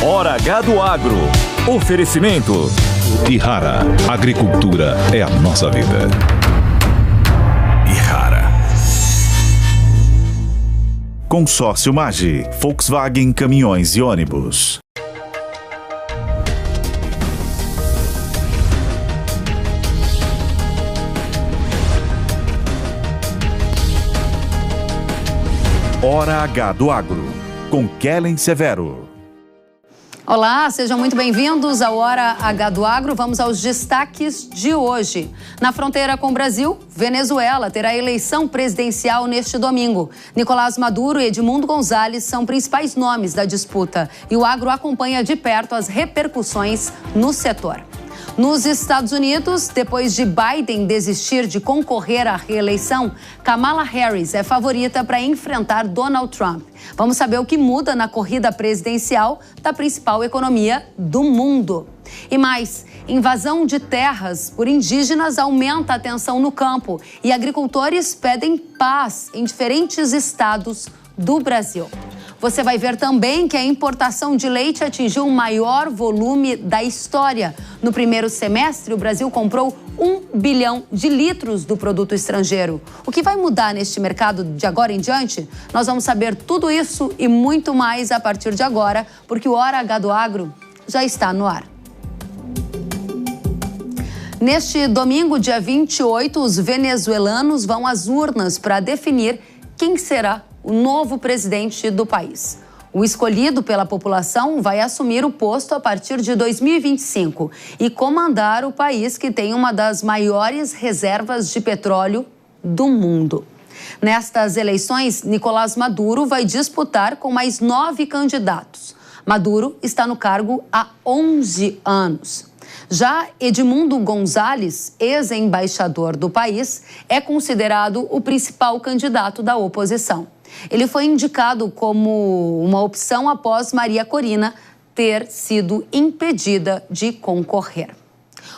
Hora H do Agro. Oferecimento. Ihara. Agricultura é a nossa vida. Ihara. Consórcio Maggi. Volkswagen Caminhões e Ônibus. Hora H do Agro, com Kellen Severo. Olá, sejam muito bem-vindos ao Hora H do Agro. Vamos aos destaques de hoje. Na fronteira com o Brasil, Venezuela terá eleição presidencial neste domingo. Nicolás Maduro e Edmundo González são principais nomes da disputa e o agro acompanha de perto as repercussões no setor. Nos Estados Unidos, depois de Biden desistir de concorrer à reeleição, Kamala Harris é favorita para enfrentar Donald Trump. Vamos saber o que muda na corrida presidencial da principal economia do mundo. E mais, invasão de terras por indígenas aumenta a tensão no campo e agricultores pedem paz em diferentes estados do Brasil. Você vai ver também que a importação de leite atingiu o maior volume da história. No primeiro semestre, o Brasil comprou 1 bilhão de litros do produto estrangeiro. O que vai mudar neste mercado de agora em diante? Nós vamos saber tudo isso e muito mais a partir de agora, porque o Hora H do Agro já está no ar. Neste domingo, dia 28, os venezuelanos vão às urnas para definir quem será o novo presidente do país. O escolhido pela população vai assumir o posto a partir de 2025 e comandar o país que tem uma das maiores reservas de petróleo do mundo. Nestas eleições, Nicolás Maduro vai disputar com mais 9 candidatos. Maduro está no cargo há 11 anos. Já Edmundo González, ex-embaixador do país, é considerado o principal candidato da oposição. Ele foi indicado como uma opção após Maria Corina ter sido impedida de concorrer.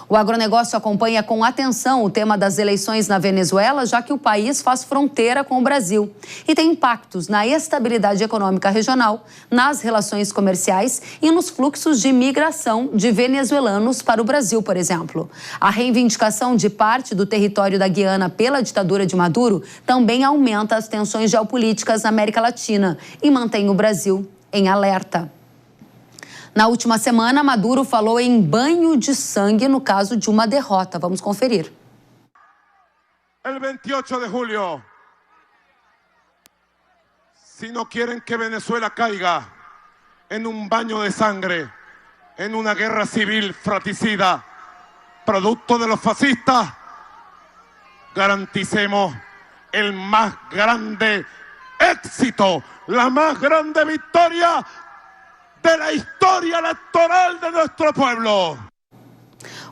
O agronegócio acompanha com atenção o tema das eleições na Venezuela, já que o país faz fronteira com o Brasil e tem impactos na estabilidade econômica regional, nas relações comerciais e nos fluxos de migração de venezuelanos para o Brasil, por exemplo. A reivindicação de parte do território da Guiana pela ditadura de Maduro também aumenta as tensões geopolíticas na América Latina e mantém o Brasil em alerta. Na última semana, Maduro falou em banho de sangue no caso de uma derrota. Vamos conferir. El 28 de julio, si no quieren que Venezuela caiga en un baño de sangre, en una guerra civil fratricida, producto de los fascistas, garanticemos el más grande éxito, la más grande victoria de la história eleitoral de nosso pueblo.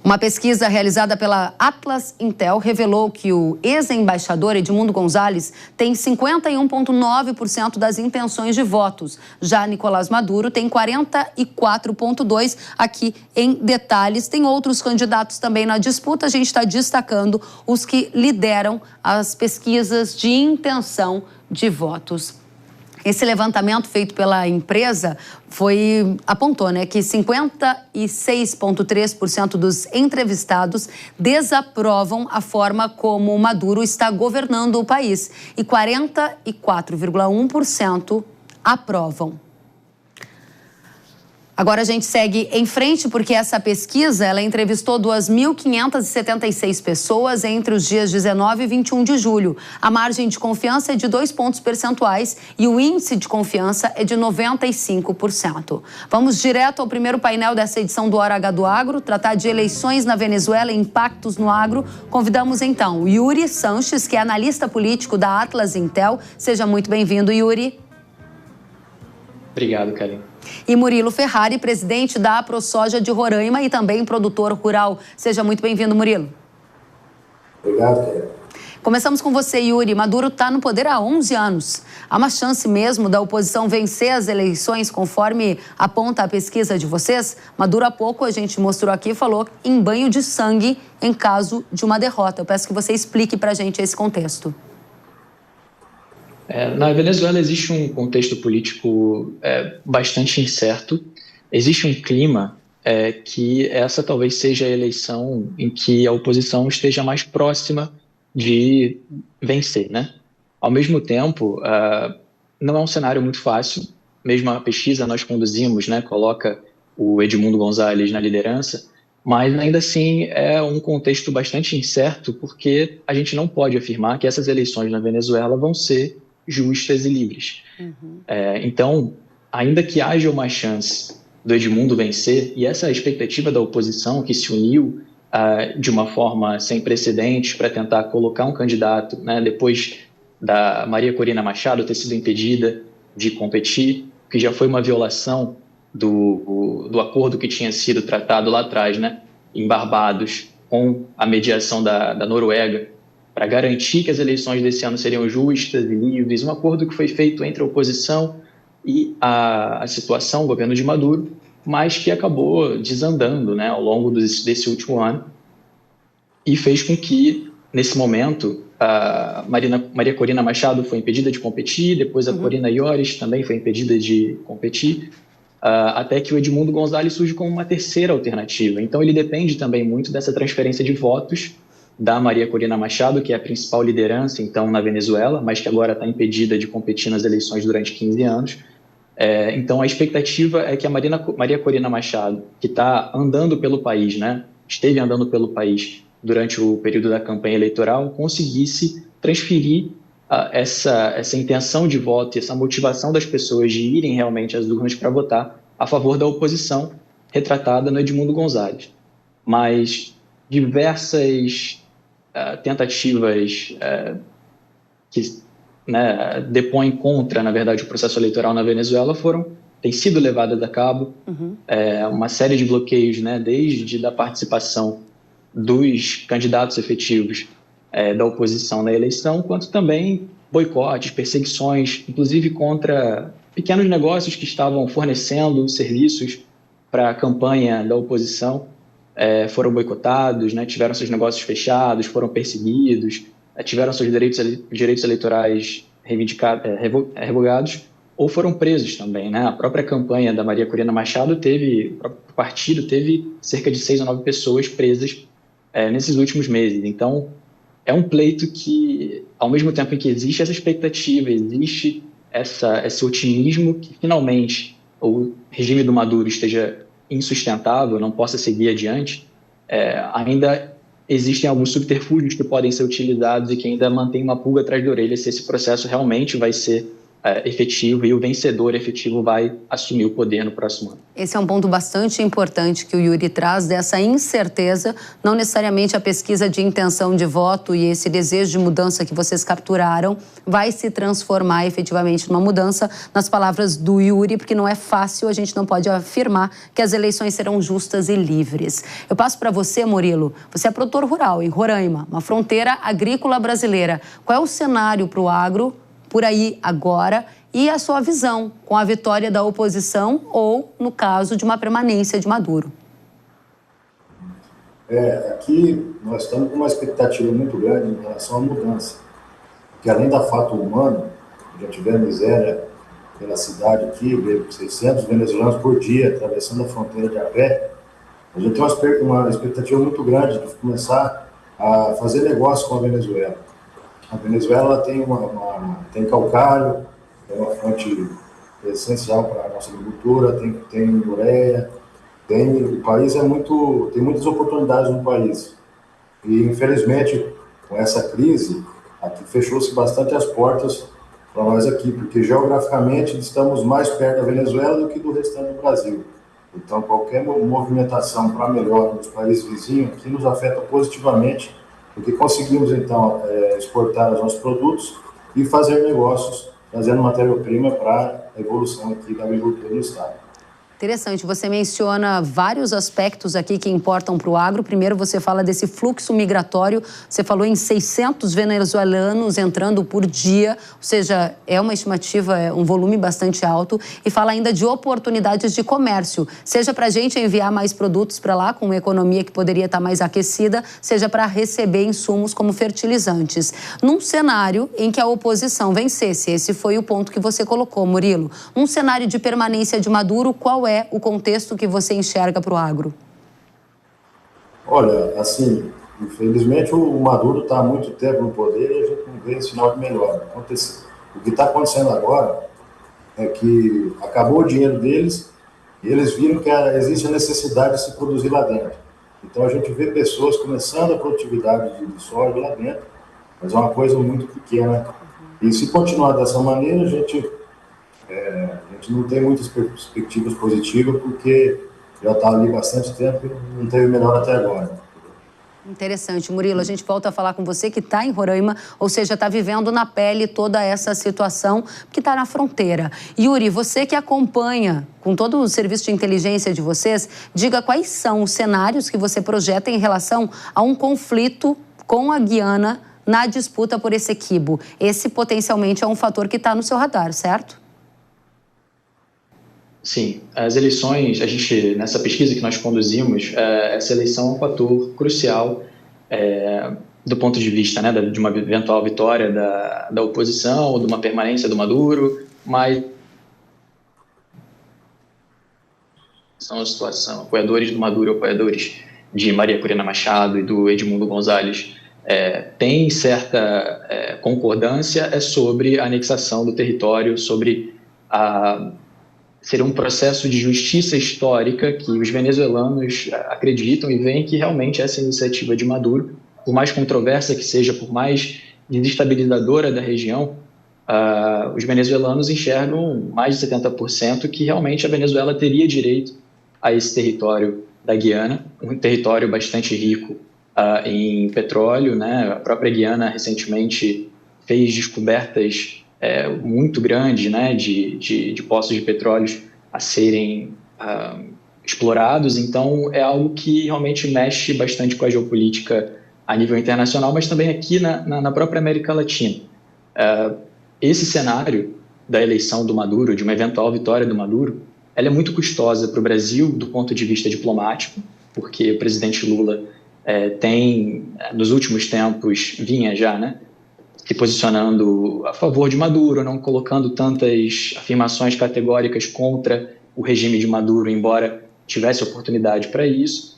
Uma pesquisa realizada pela Atlas Intel revelou que o ex-embaixador Edmundo González tem 51,9% das intenções de votos. Já Nicolás Maduro tem 44,2%. Aqui em detalhes, tem outros candidatos também na disputa. A gente está destacando os que lideram as pesquisas de intenção de votos. Esse levantamento feito pela empresa apontou, que 56,3% dos entrevistados desaprovam a forma como Maduro está governando o país e 44,1% aprovam. Agora a gente segue em frente porque essa pesquisa, ela entrevistou 2.576 pessoas entre os dias 19 e 21 de julho. A margem de confiança é de 2 pontos percentuais e o índice de confiança é de 95%. Vamos direto ao primeiro painel dessa edição do Hora H do Agro, tratar de eleições na Venezuela e impactos no agro. Convidamos então o Yuri Sanches, que é analista político da Atlas Intel. Seja muito bem-vindo, Yuri. Obrigado, Kellen. E Murilo Ferrari, presidente da AproSoja de Roraima e também produtor rural. Seja muito bem-vindo, Murilo. Obrigado, Kellen. Começamos com você, Yuri. Maduro está no poder há 11 anos. Há uma chance mesmo da oposição vencer as eleições, conforme aponta a pesquisa de vocês? Maduro, há pouco, a gente mostrou aqui, falou em banho de sangue em caso de uma derrota. Eu peço que você explique para a gente esse contexto. Na Venezuela existe um contexto político bastante incerto. existe um clima que essa talvez seja a eleição em que a oposição esteja mais próxima de vencer, né? Ao mesmo tempo, não é um cenário muito fácil. Mesmo a pesquisa nós conduzimos, né, coloca o Edmundo Gonzalez na liderança, mas ainda assim é um contexto bastante incerto, porque a gente não pode afirmar que essas eleições na Venezuela vão ser justas e livres. Então, ainda que haja uma chance do Edmundo vencer, e essa é a expectativa da oposição que se uniu de uma forma sem precedentes para tentar colocar um candidato, né, depois da Maria Corina Machado ter sido impedida de competir, que já foi uma violação do acordo que tinha sido tratado lá atrás, né, em Barbados, com a mediação da Noruega, para garantir que as eleições desse ano seriam justas e livres, um acordo que foi feito entre a oposição e a situação, o governo de Maduro, mas que acabou desandando, né, ao longo desse último ano, e fez com que, nesse momento, a Maria Corina Machado foi impedida de competir, depois a Corina Yoris também foi impedida de competir, até que o Edmundo Gonzalez surge como uma terceira alternativa. Então ele depende também muito dessa transferência de votos da Maria Corina Machado, que é a principal liderança então na Venezuela, mas que agora está impedida de competir nas eleições durante 15 anos. Então a expectativa é que a Maria Corina Machado, que está andando pelo país, né, esteve andando pelo país durante o período da campanha eleitoral, conseguisse transferir essa intenção de voto e essa motivação das pessoas de irem realmente às urnas para votar a favor da oposição, retratada no Edmundo Gonzalez. Mas diversas tentativas que, né, depõem contra, na verdade, o processo eleitoral na Venezuela têm sido levadas a cabo. Uma série de bloqueios, né, desde a participação dos candidatos efetivos da oposição na eleição, quanto também boicotes, perseguições, inclusive contra pequenos negócios que estavam fornecendo serviços para a campanha da oposição, foram boicotados, né, tiveram seus negócios fechados, foram perseguidos, tiveram seus direitos eleitorais revogados ou foram presos também, né? A própria campanha da Maria Corina Machado o próprio partido teve cerca de 6 ou 9 pessoas presas nesses últimos meses. Então, é um pleito que, ao mesmo tempo em que existe essa expectativa, existe esse otimismo que finalmente o regime do Maduro esteja insustentável, não possa seguir adiante, ainda existem alguns subterfúgios que podem ser utilizados e que ainda mantém uma pulga atrás da orelha se esse processo realmente vai ser efetivo e o vencedor efetivo vai assumir o poder no próximo ano. Esse é um ponto bastante importante que o Yuri traz, dessa incerteza, não necessariamente a pesquisa de intenção de voto e esse desejo de mudança que vocês capturaram vai se transformar efetivamente numa mudança, nas palavras do Yuri, porque não é fácil, a gente não pode afirmar que as eleições serão justas e livres. Eu passo para você, Murilo, você é produtor rural em Roraima, uma fronteira agrícola brasileira. Qual é o cenário para o agro por aí agora e a sua visão com a vitória da oposição ou, no caso, de uma permanência de Maduro? Aqui nós estamos com uma expectativa muito grande em relação à mudança, porque além da fato humano, já tivemos miséria pela cidade aqui, 600 venezuelanos por dia atravessando a fronteira de a pé, a gente tem uma expectativa muito grande de começar a fazer negócio com a Venezuela. A Venezuela tem calcário, é uma fonte essencial para a nossa agricultura, tem ureia, o país tem muitas oportunidades no país. E, infelizmente, com essa crise, aqui fechou-se bastante as portas para nós aqui, porque geograficamente estamos mais perto da Venezuela do que do restante do Brasil. Então, qualquer movimentação para melhor nos países vizinhos aqui nos afeta positivamente, porque conseguimos, então, exportar os nossos produtos e fazer negócios, trazendo matéria-prima para a evolução aqui da agricultura no estado. Interessante, você menciona vários aspectos aqui que importam para o agro. Primeiro, você fala desse fluxo migratório, você falou em 600 venezuelanos entrando por dia, ou seja, é uma estimativa, é um volume bastante alto, e fala ainda de oportunidades de comércio, seja para a gente enviar mais produtos para lá, com uma economia que poderia estar mais aquecida, seja para receber insumos como fertilizantes. Num cenário em que a oposição vencesse, esse foi o ponto que você colocou, Murilo, num cenário de permanência de Maduro, qual Qual é o contexto que você enxerga para o agro? Olha, assim, infelizmente o Maduro está há muito tempo no poder e a gente não vê sinal de melhora. O que está acontecendo agora é que acabou o dinheiro deles e eles viram que existe a necessidade de se produzir lá dentro. Então a gente vê pessoas começando a produtividade de soja lá dentro, mas é uma coisa muito pequena. E se continuar dessa maneira, a gente não tem muitas perspectivas positivas, porque já está ali bastante tempo e não teve melhor até agora. Interessante. Murilo, a gente volta a falar com você que está em Roraima, ou seja, está vivendo na pele toda essa situação que está na fronteira. Yuri, você que acompanha com todo o serviço de inteligência de vocês, diga quais são os cenários que você projeta em relação a um conflito com a Guiana na disputa por Essequibo. Esse potencialmente é um fator que está no seu radar, certo? Sim, as eleições, nessa pesquisa que nós conduzimos, essa eleição é um fator crucial do ponto de vista, né, de uma eventual vitória da oposição ou de uma permanência do Maduro, mas são a situação, apoiadores do Maduro, apoiadores de Maria Corina Machado e do Edmundo Gonzalez têm certa concordância sobre a anexação do território, sobre seria um processo de justiça histórica que os venezuelanos acreditam e veem que realmente essa iniciativa de Maduro, por mais controversa que seja, por mais desestabilizadora da região, os venezuelanos enxergam mais de 70% que realmente a Venezuela teria direito a esse território da Guiana, um território bastante rico em petróleo, né? A própria Guiana recentemente fez descobertas muito grande, né, de poços de petróleo a serem explorados. Então é algo que realmente mexe bastante com a geopolítica a nível internacional, mas também aqui na própria América Latina. Esse cenário da eleição do Maduro, de uma eventual vitória do Maduro, ela é muito custosa para o Brasil do ponto de vista diplomático, porque o presidente Lula nos últimos tempos, vinha já, né, se posicionando a favor de Maduro, não colocando tantas afirmações categóricas contra o regime de Maduro, embora tivesse oportunidade para isso.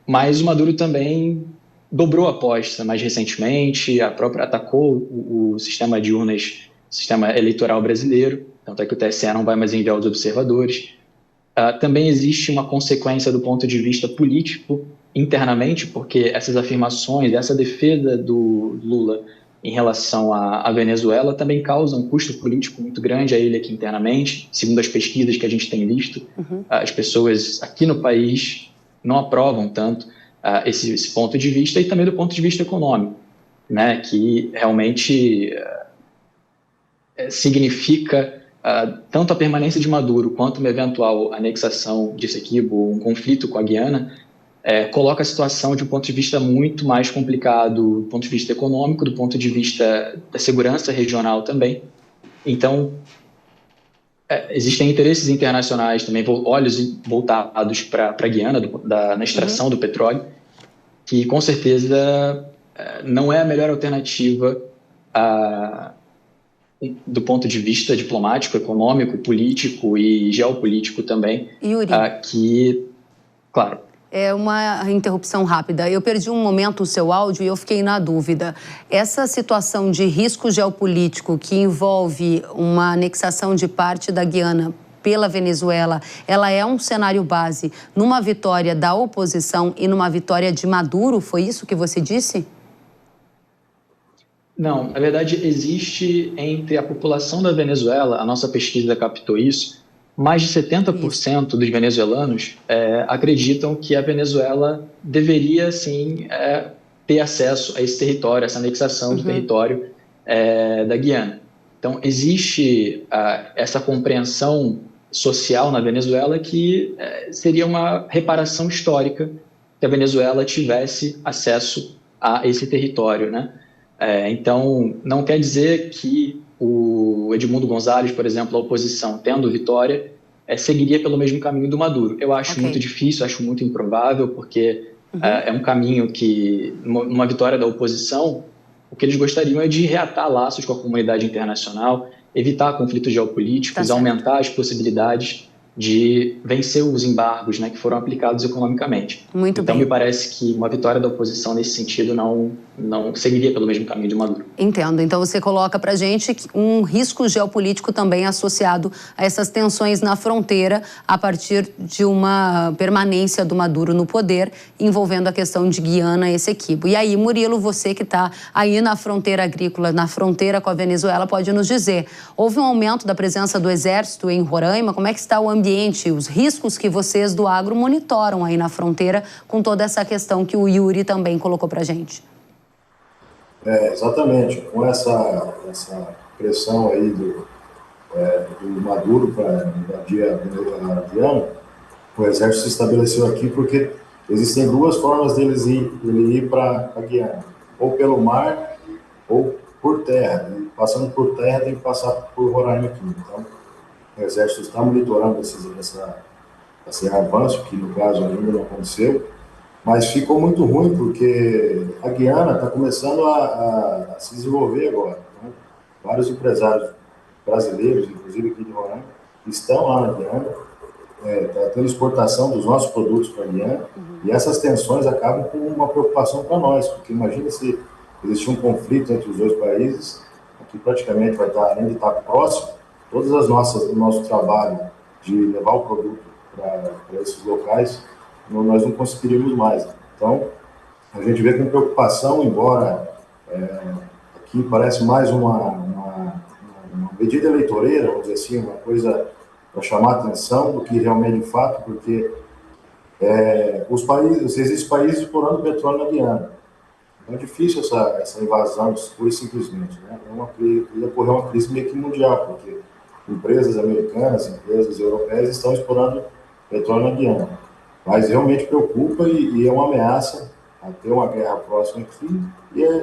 Mas o Maduro também dobrou a aposta mais recentemente, atacou o sistema de urnas, o sistema eleitoral brasileiro, tanto é que o TSE não vai mais enviar os observadores. Também existe uma consequência do ponto de vista político internamente, porque essas afirmações, essa defesa do Lula em relação à Venezuela também causa um custo político muito grande a ele aqui internamente. Segundo as pesquisas que a gente tem visto, as pessoas aqui no país não aprovam tanto esse ponto de vista, e também do ponto de vista econômico, né, que realmente significa tanto a permanência de Maduro quanto uma eventual anexação de Essequibo, um conflito com a Guiana, coloca a situação de um ponto de vista muito mais complicado, do ponto de vista econômico, do ponto de vista da segurança regional também. Então, existem interesses internacionais também, olhos voltados para a Guiana, na extração do petróleo, que com certeza não é a melhor alternativa do ponto de vista diplomático, econômico, político e geopolítico também. Yuri, claro. É uma interrupção rápida. Eu perdi um momento o seu áudio e eu fiquei na dúvida. Essa situação de risco geopolítico que envolve uma anexação de parte da Guiana pela Venezuela, ela é um cenário base numa vitória da oposição e numa vitória de Maduro? Foi isso que você disse? Não, na verdade existe entre a população da Venezuela, a nossa pesquisa captou isso, mais de 70% dos venezuelanos acreditam que a Venezuela deveria, sim, ter acesso a esse território, essa anexação do território da Guiana. Então, existe essa compreensão social na Venezuela que seria uma reparação histórica que a Venezuela tivesse acesso a esse território, né? Então, não quer dizer que o Edmundo Gonzalez, por exemplo, a oposição, tendo vitória, seguiria pelo mesmo caminho do Maduro. Eu acho muito difícil, acho muito improvável, porque é um caminho que, numa vitória da oposição, o que eles gostariam é de reatar laços com a comunidade internacional, evitar conflitos geopolíticos, aumentar as possibilidades de vencer os embargos, né, que foram aplicados economicamente. Muito então, bem. me parece que uma vitória da oposição nesse sentido não seguiria pelo mesmo caminho de Maduro. Entendo. Então, você coloca para a gente um risco geopolítico também associado a essas tensões na fronteira a partir de uma permanência do Maduro no poder, envolvendo a questão de Guiana, Essequibo. E aí, Murilo, você que está aí na fronteira agrícola, na fronteira com a Venezuela, pode nos dizer, houve um aumento da presença do Exército em Roraima? Como é que está o ambiente, os riscos que vocês do agro monitoram aí na fronteira com toda essa questão que o Yuri também colocou para a gente? Exatamente, com essa pressão aí do Maduro para invadir a Guiana, o Exército se estabeleceu aqui porque existem duas formas dele ir para a Guiana, ou pelo mar ou por terra. E passando por terra tem que passar por Roraima aqui. Então, o Exército está monitorando esse avanço, que no caso ainda não aconteceu, mas ficou muito ruim porque a Guiana está começando a se desenvolver agora. Né? Vários empresários brasileiros, inclusive aqui de Roraima, estão lá na Guiana, está tendo exportação dos nossos produtos para a Guiana, e essas tensões acabam com uma preocupação para nós, porque imagina se existir um conflito entre os dois países, aqui praticamente vai estar, além de estar próximo, todas o nosso trabalho de levar o produto para esses locais, nós não conseguiríamos mais. Então, a gente vê com preocupação, embora aqui parece mais uma medida eleitoreira, vamos dizer assim, uma coisa para chamar atenção do que realmente de fato, porque existem países explorando petróleo na Guiana. Então é difícil essa invasão, pura e simplesmente. Né? Ia ocorrer uma crise meio que mundial, porque empresas americanas, empresas europeias estão explorando petróleo na Guiana. Mas realmente preocupa e é uma ameaça a ter uma guerra próxima aqui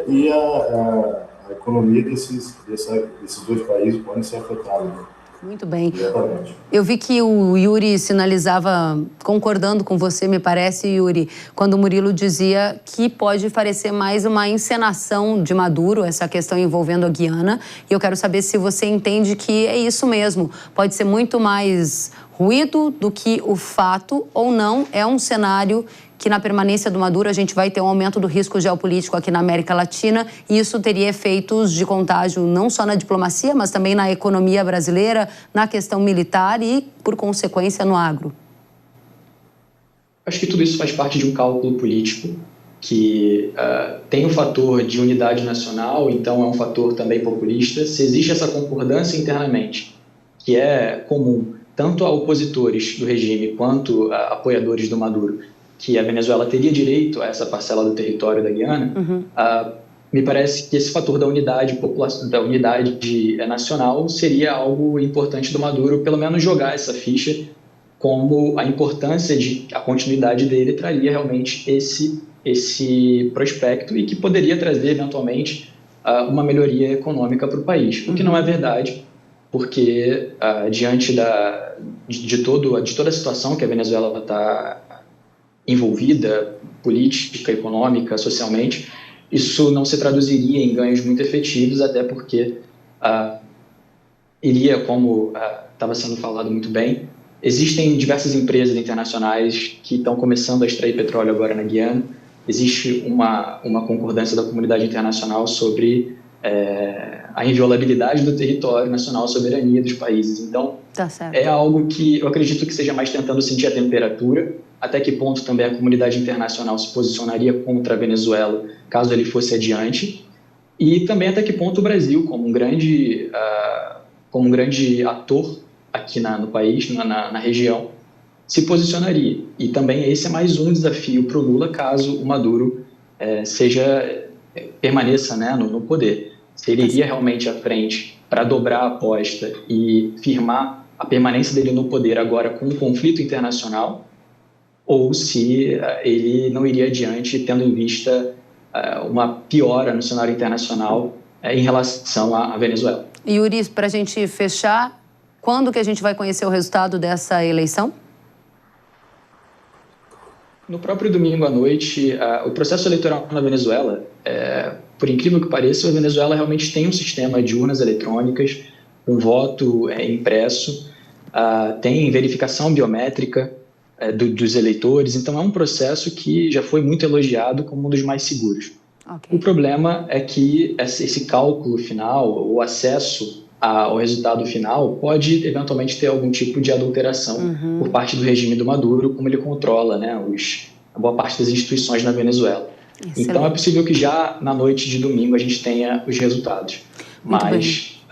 e a economia desses dois países podem ser afetadas. Né? Muito bem. Exatamente. Eu vi que o Yuri sinalizava, concordando com você, me parece, Yuri, quando o Murilo dizia que pode parecer mais uma encenação de Maduro, essa questão envolvendo a Guiana. E eu quero saber se você entende que é isso mesmo. Pode ser muito mais ruído do que o fato ou não. É um cenário que na permanência do Maduro a gente vai ter um aumento do risco geopolítico aqui na América Latina e isso teria efeitos de contágio não só na diplomacia, mas também na economia brasileira, na questão militar e, por consequência, no agro. Acho que tudo isso faz parte de um cálculo político que tem o fator de unidade nacional, então é um fator também populista. Se existe essa concordância internamente, que é comum tanto a opositores do regime quanto a apoiadores do Maduro, que a Venezuela teria direito a essa parcela do território da Guiana, me parece que esse fator da unidade nacional seria algo importante do Maduro, pelo menos jogar essa ficha, como a importância de a continuidade dele traria realmente esse prospecto e que poderia trazer, eventualmente, uma melhoria econômica para o país, o que não é verdade, porque diante de toda a situação que a Venezuela está envolvida, política, econômica, socialmente, isso não se traduziria em ganhos muito efetivos, até porque iria, como estava sendo falado muito bem, existem diversas empresas internacionais que estão começando a extrair petróleo agora na Guiana, existe uma concordância da comunidade internacional sobre a inviolabilidade do território nacional, a soberania dos países. Então, é algo que eu acredito que seja mais tentando sentir a temperatura, até que ponto também a comunidade internacional se posicionaria contra a Venezuela, caso ele fosse adiante, e também até que ponto o Brasil, como um grande ator aqui no país, na região, se posicionaria. E também esse é mais um desafio para o Lula, caso o Maduro permaneça, né, no poder. Se ele iria realmente à frente para dobrar a aposta e firmar a permanência dele no poder agora com um conflito internacional, ou se ele não iria adiante tendo em vista uma piora no cenário internacional em relação à Venezuela. Yuri, para a gente fechar, quando que a gente vai conhecer o resultado dessa eleição? No próprio domingo à noite, o processo eleitoral na Venezuela, por incrível que pareça, a Venezuela realmente tem um sistema de urnas eletrônicas, um voto impresso. tem verificação biométrica dos eleitores, então é um processo que já foi muito elogiado como um dos mais seguros. Okay. O problema é que esse cálculo final, o acesso ao resultado final, pode eventualmente ter algum tipo de adulteração por parte do regime do Maduro, como ele controla, né, a boa parte das instituições na Venezuela. Excelente. Então é possível que já na noite de domingo a gente tenha os resultados. Mas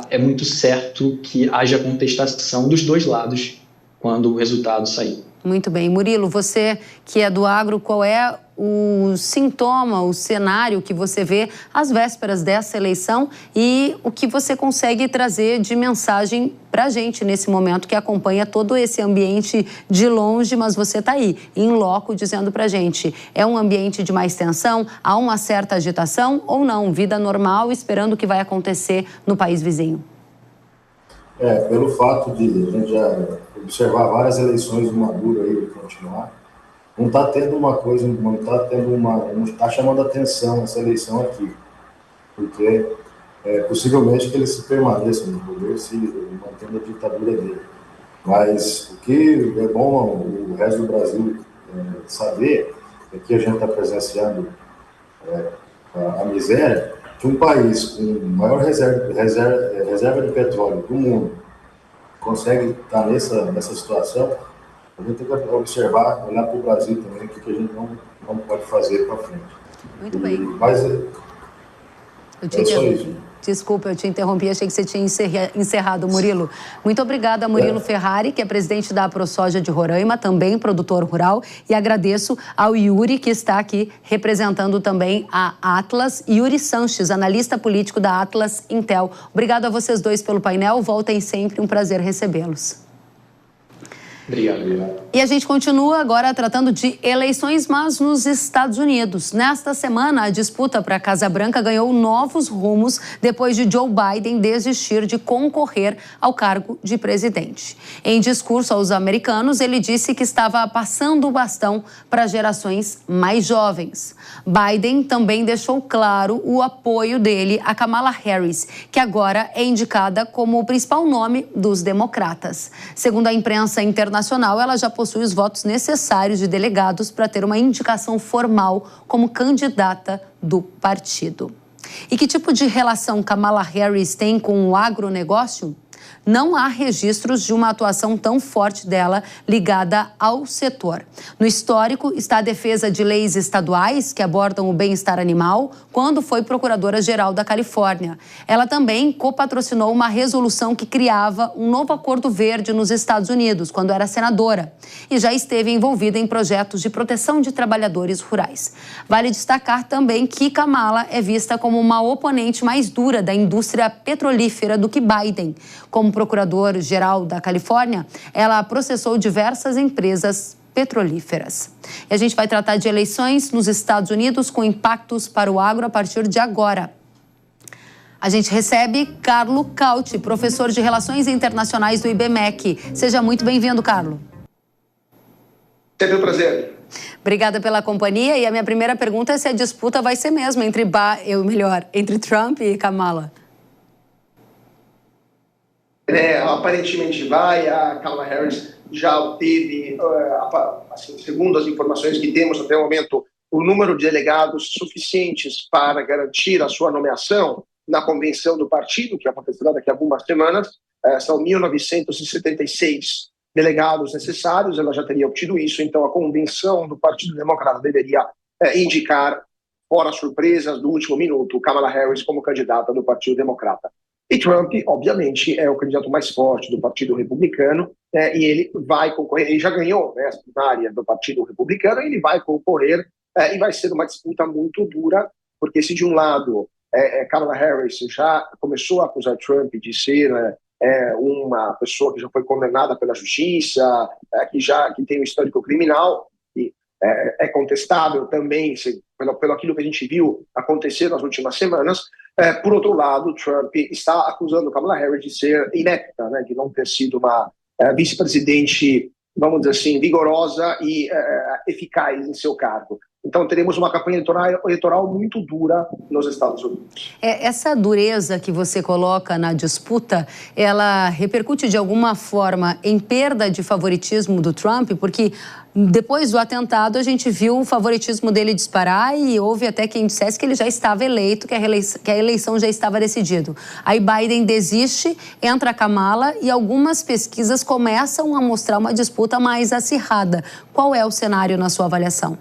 é muito certo que haja contestação dos dois lados quando o resultado sair. Muito bem. Murilo, você que é do agro, qual é o sintoma, o cenário que você vê às vésperas dessa eleição e o que você consegue trazer de mensagem para a gente nesse momento que acompanha todo esse ambiente de longe, mas você está aí, em loco, dizendo para a gente, é um ambiente de mais tensão, há uma certa agitação ou não? Vida normal, esperando o que vai acontecer no país vizinho? Pelo fato de a gente já observar várias eleições do Maduro aí, de continuar, não está tendo uma coisa, não está chamando atenção essa eleição aqui, porque possivelmente que ele se permaneça no poder, se mantendo a ditadura dele. Mas o que é bom o resto do Brasil saber é que a gente está presenciando a miséria de um país com maior reserva de petróleo do mundo consegue estar nessa situação. A gente tem que observar, olhar para o Brasil também, o que a gente não pode fazer para frente. Muito bem. Mas só isso. Desculpa, eu te interrompi, achei que você tinha encerrado, Murilo. Muito obrigada, Murilo Ferrari, que é presidente da ProSoja de Roraima, também produtor rural, e agradeço ao Yuri, que está aqui representando também a Atlas, Yuri Sanches, analista político da Atlas Intel. Obrigado a vocês dois pelo painel, voltem sempre, um prazer recebê-los. Obrigado. E a gente continua agora tratando de eleições, mas nos Estados Unidos. Nesta semana, a disputa para a Casa Branca ganhou novos rumos depois de Joe Biden desistir de concorrer ao cargo de presidente. Em discurso aos americanos, ele disse que estava passando o bastão para gerações mais jovens. Biden também deixou claro o apoio dele a Kamala Harris, que agora é indicada como o principal nome dos democratas. Segundo a imprensa internacional, ela já possui os votos necessários de delegados para ter uma indicação formal como candidata do partido. E que tipo de relação Kamala Harris tem com o agronegócio? Não há registros de uma atuação tão forte dela ligada ao setor. No histórico está a defesa de leis estaduais que abordam o bem-estar animal quando foi procuradora-geral da Califórnia. Ela também copatrocinou uma resolução que criava um novo acordo verde nos Estados Unidos, quando era senadora, e já esteve envolvida em projetos de proteção de trabalhadores rurais. Vale destacar também que Kamala é vista como uma oponente mais dura da indústria petrolífera do que Biden. Como procurador-geral da Califórnia, ela processou diversas empresas petrolíferas. E a gente vai tratar de eleições nos Estados Unidos com impactos para o agro a partir de agora. A gente recebe Carlo Cauti, professor de Relações Internacionais do IBMEC. Seja muito bem-vindo, Carlo. Sempre um prazer. Obrigada pela companhia. E a minha primeira pergunta é se a disputa vai ser mesmo entre Trump e Kamala. Aparentemente vai. A Kamala Harris já obteve, assim, segundo as informações que temos até o momento, o número de delegados suficientes para garantir a sua nomeação na convenção do partido, que acontecerá daqui a algumas semanas. São 1.976 delegados necessários, ela já teria obtido isso, então a convenção do Partido Democrata deveria indicar, fora surpresas do último minuto, Kamala Harris como candidata do Partido Democrata. E Trump, obviamente, é o candidato mais forte do Partido Republicano, e ele vai concorrer, ele já ganhou, né, a primária do Partido Republicano, ele vai concorrer e vai ser uma disputa muito dura, porque se de um lado Kamala Harris já começou a acusar Trump de ser uma pessoa que já foi condenada pela justiça, que tem um histórico criminal, e é contestável também pelo aquilo que a gente viu acontecer nas últimas semanas. Por outro lado, Trump está acusando Kamala Harris de ser inepta, né, de não ter sido uma vice-presidente, vamos dizer assim, vigorosa e eficaz em seu cargo. Então, teremos uma campanha eleitoral muito dura nos Estados Unidos. Essa dureza que você coloca na disputa, ela repercute de alguma forma em perda de favoritismo do Trump? Porque depois do atentado, a gente viu o favoritismo dele disparar e houve até quem dissesse que ele já estava eleito, que a eleição já estava decidida. Aí Biden desiste, entra Kamala e algumas pesquisas começam a mostrar uma disputa mais acirrada. Qual é o cenário na sua avaliação?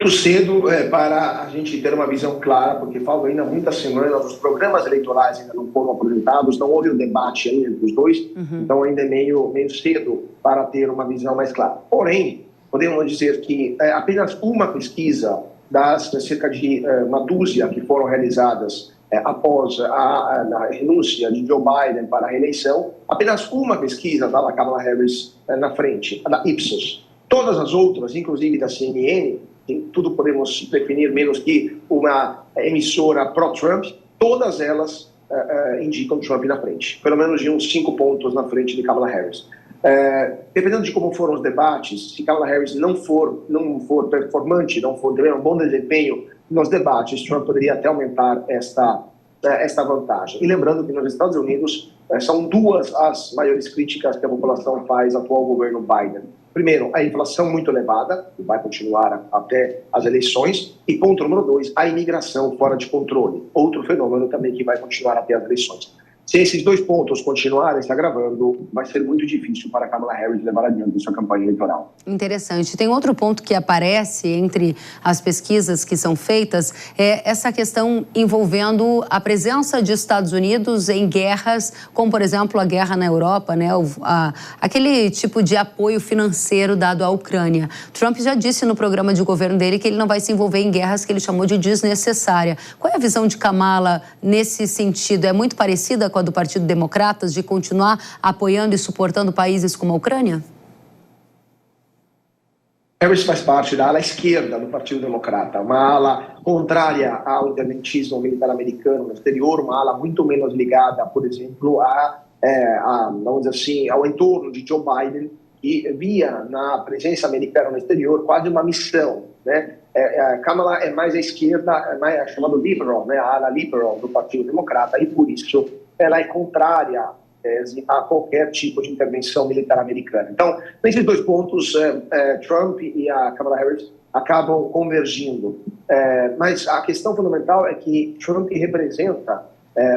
Muito cedo para a gente ter uma visão clara, porque faltam ainda muitas semanas, os programas eleitorais ainda não foram apresentados, não houve um debate ainda entre os dois, então ainda é meio cedo para ter uma visão mais clara. Porém, podemos dizer que apenas uma pesquisa das cerca de uma dúzia que foram realizadas após a renúncia de Joe Biden para a reeleição, apenas uma pesquisa dava a Kamala Harris na frente, a da Ipsos. Todas as outras, inclusive da CNN, tudo podemos definir menos que uma emissora pró-Trump, todas elas indicam Trump na frente, pelo menos de uns 5 pontos na frente de Kamala Harris. Dependendo de como foram os debates, se Kamala Harris não for performante, não for ter um bom desempenho nos debates, Trump poderia até aumentar esta vantagem. E lembrando que nos Estados Unidos são duas as maiores críticas que a população faz ao atual governo Biden. Primeiro, a inflação muito elevada, que vai continuar até as eleições. E ponto número 2, a imigração fora de controle. Outro fenômeno também que vai continuar até as eleições. Se esses 2 pontos continuarem se agravando, vai ser muito difícil para Kamala Harris levar adiante sua campanha eleitoral. Interessante. Tem outro ponto que aparece entre as pesquisas que são feitas, é essa questão envolvendo a presença de Estados Unidos em guerras, como, por exemplo, a guerra na Europa, né? Aquele tipo de apoio financeiro dado à Ucrânia. Trump já disse no programa de governo dele que ele não vai se envolver em guerras que ele chamou de desnecessária. Qual é a visão de Kamala nesse sentido? É muito parecida com a do Partido Democratas, de continuar apoiando e suportando países como a Ucrânia? Harris faz parte da ala esquerda do Partido Democrata, uma ala contrária ao interventismo militar americano no exterior, uma ala muito menos ligada, por exemplo, vamos dizer assim, ao entorno de Joe Biden, que via na presença americana no exterior quase uma missão, né? Kamala é mais à esquerda, é mais chamado liberal, né? A ala liberal do Partido Democrata, e por isso ela é contrária a qualquer tipo de intervenção militar americana. Então, nesses 2 pontos, Trump e a Kamala Harris acabam convergindo. Mas a questão fundamental é que Trump representa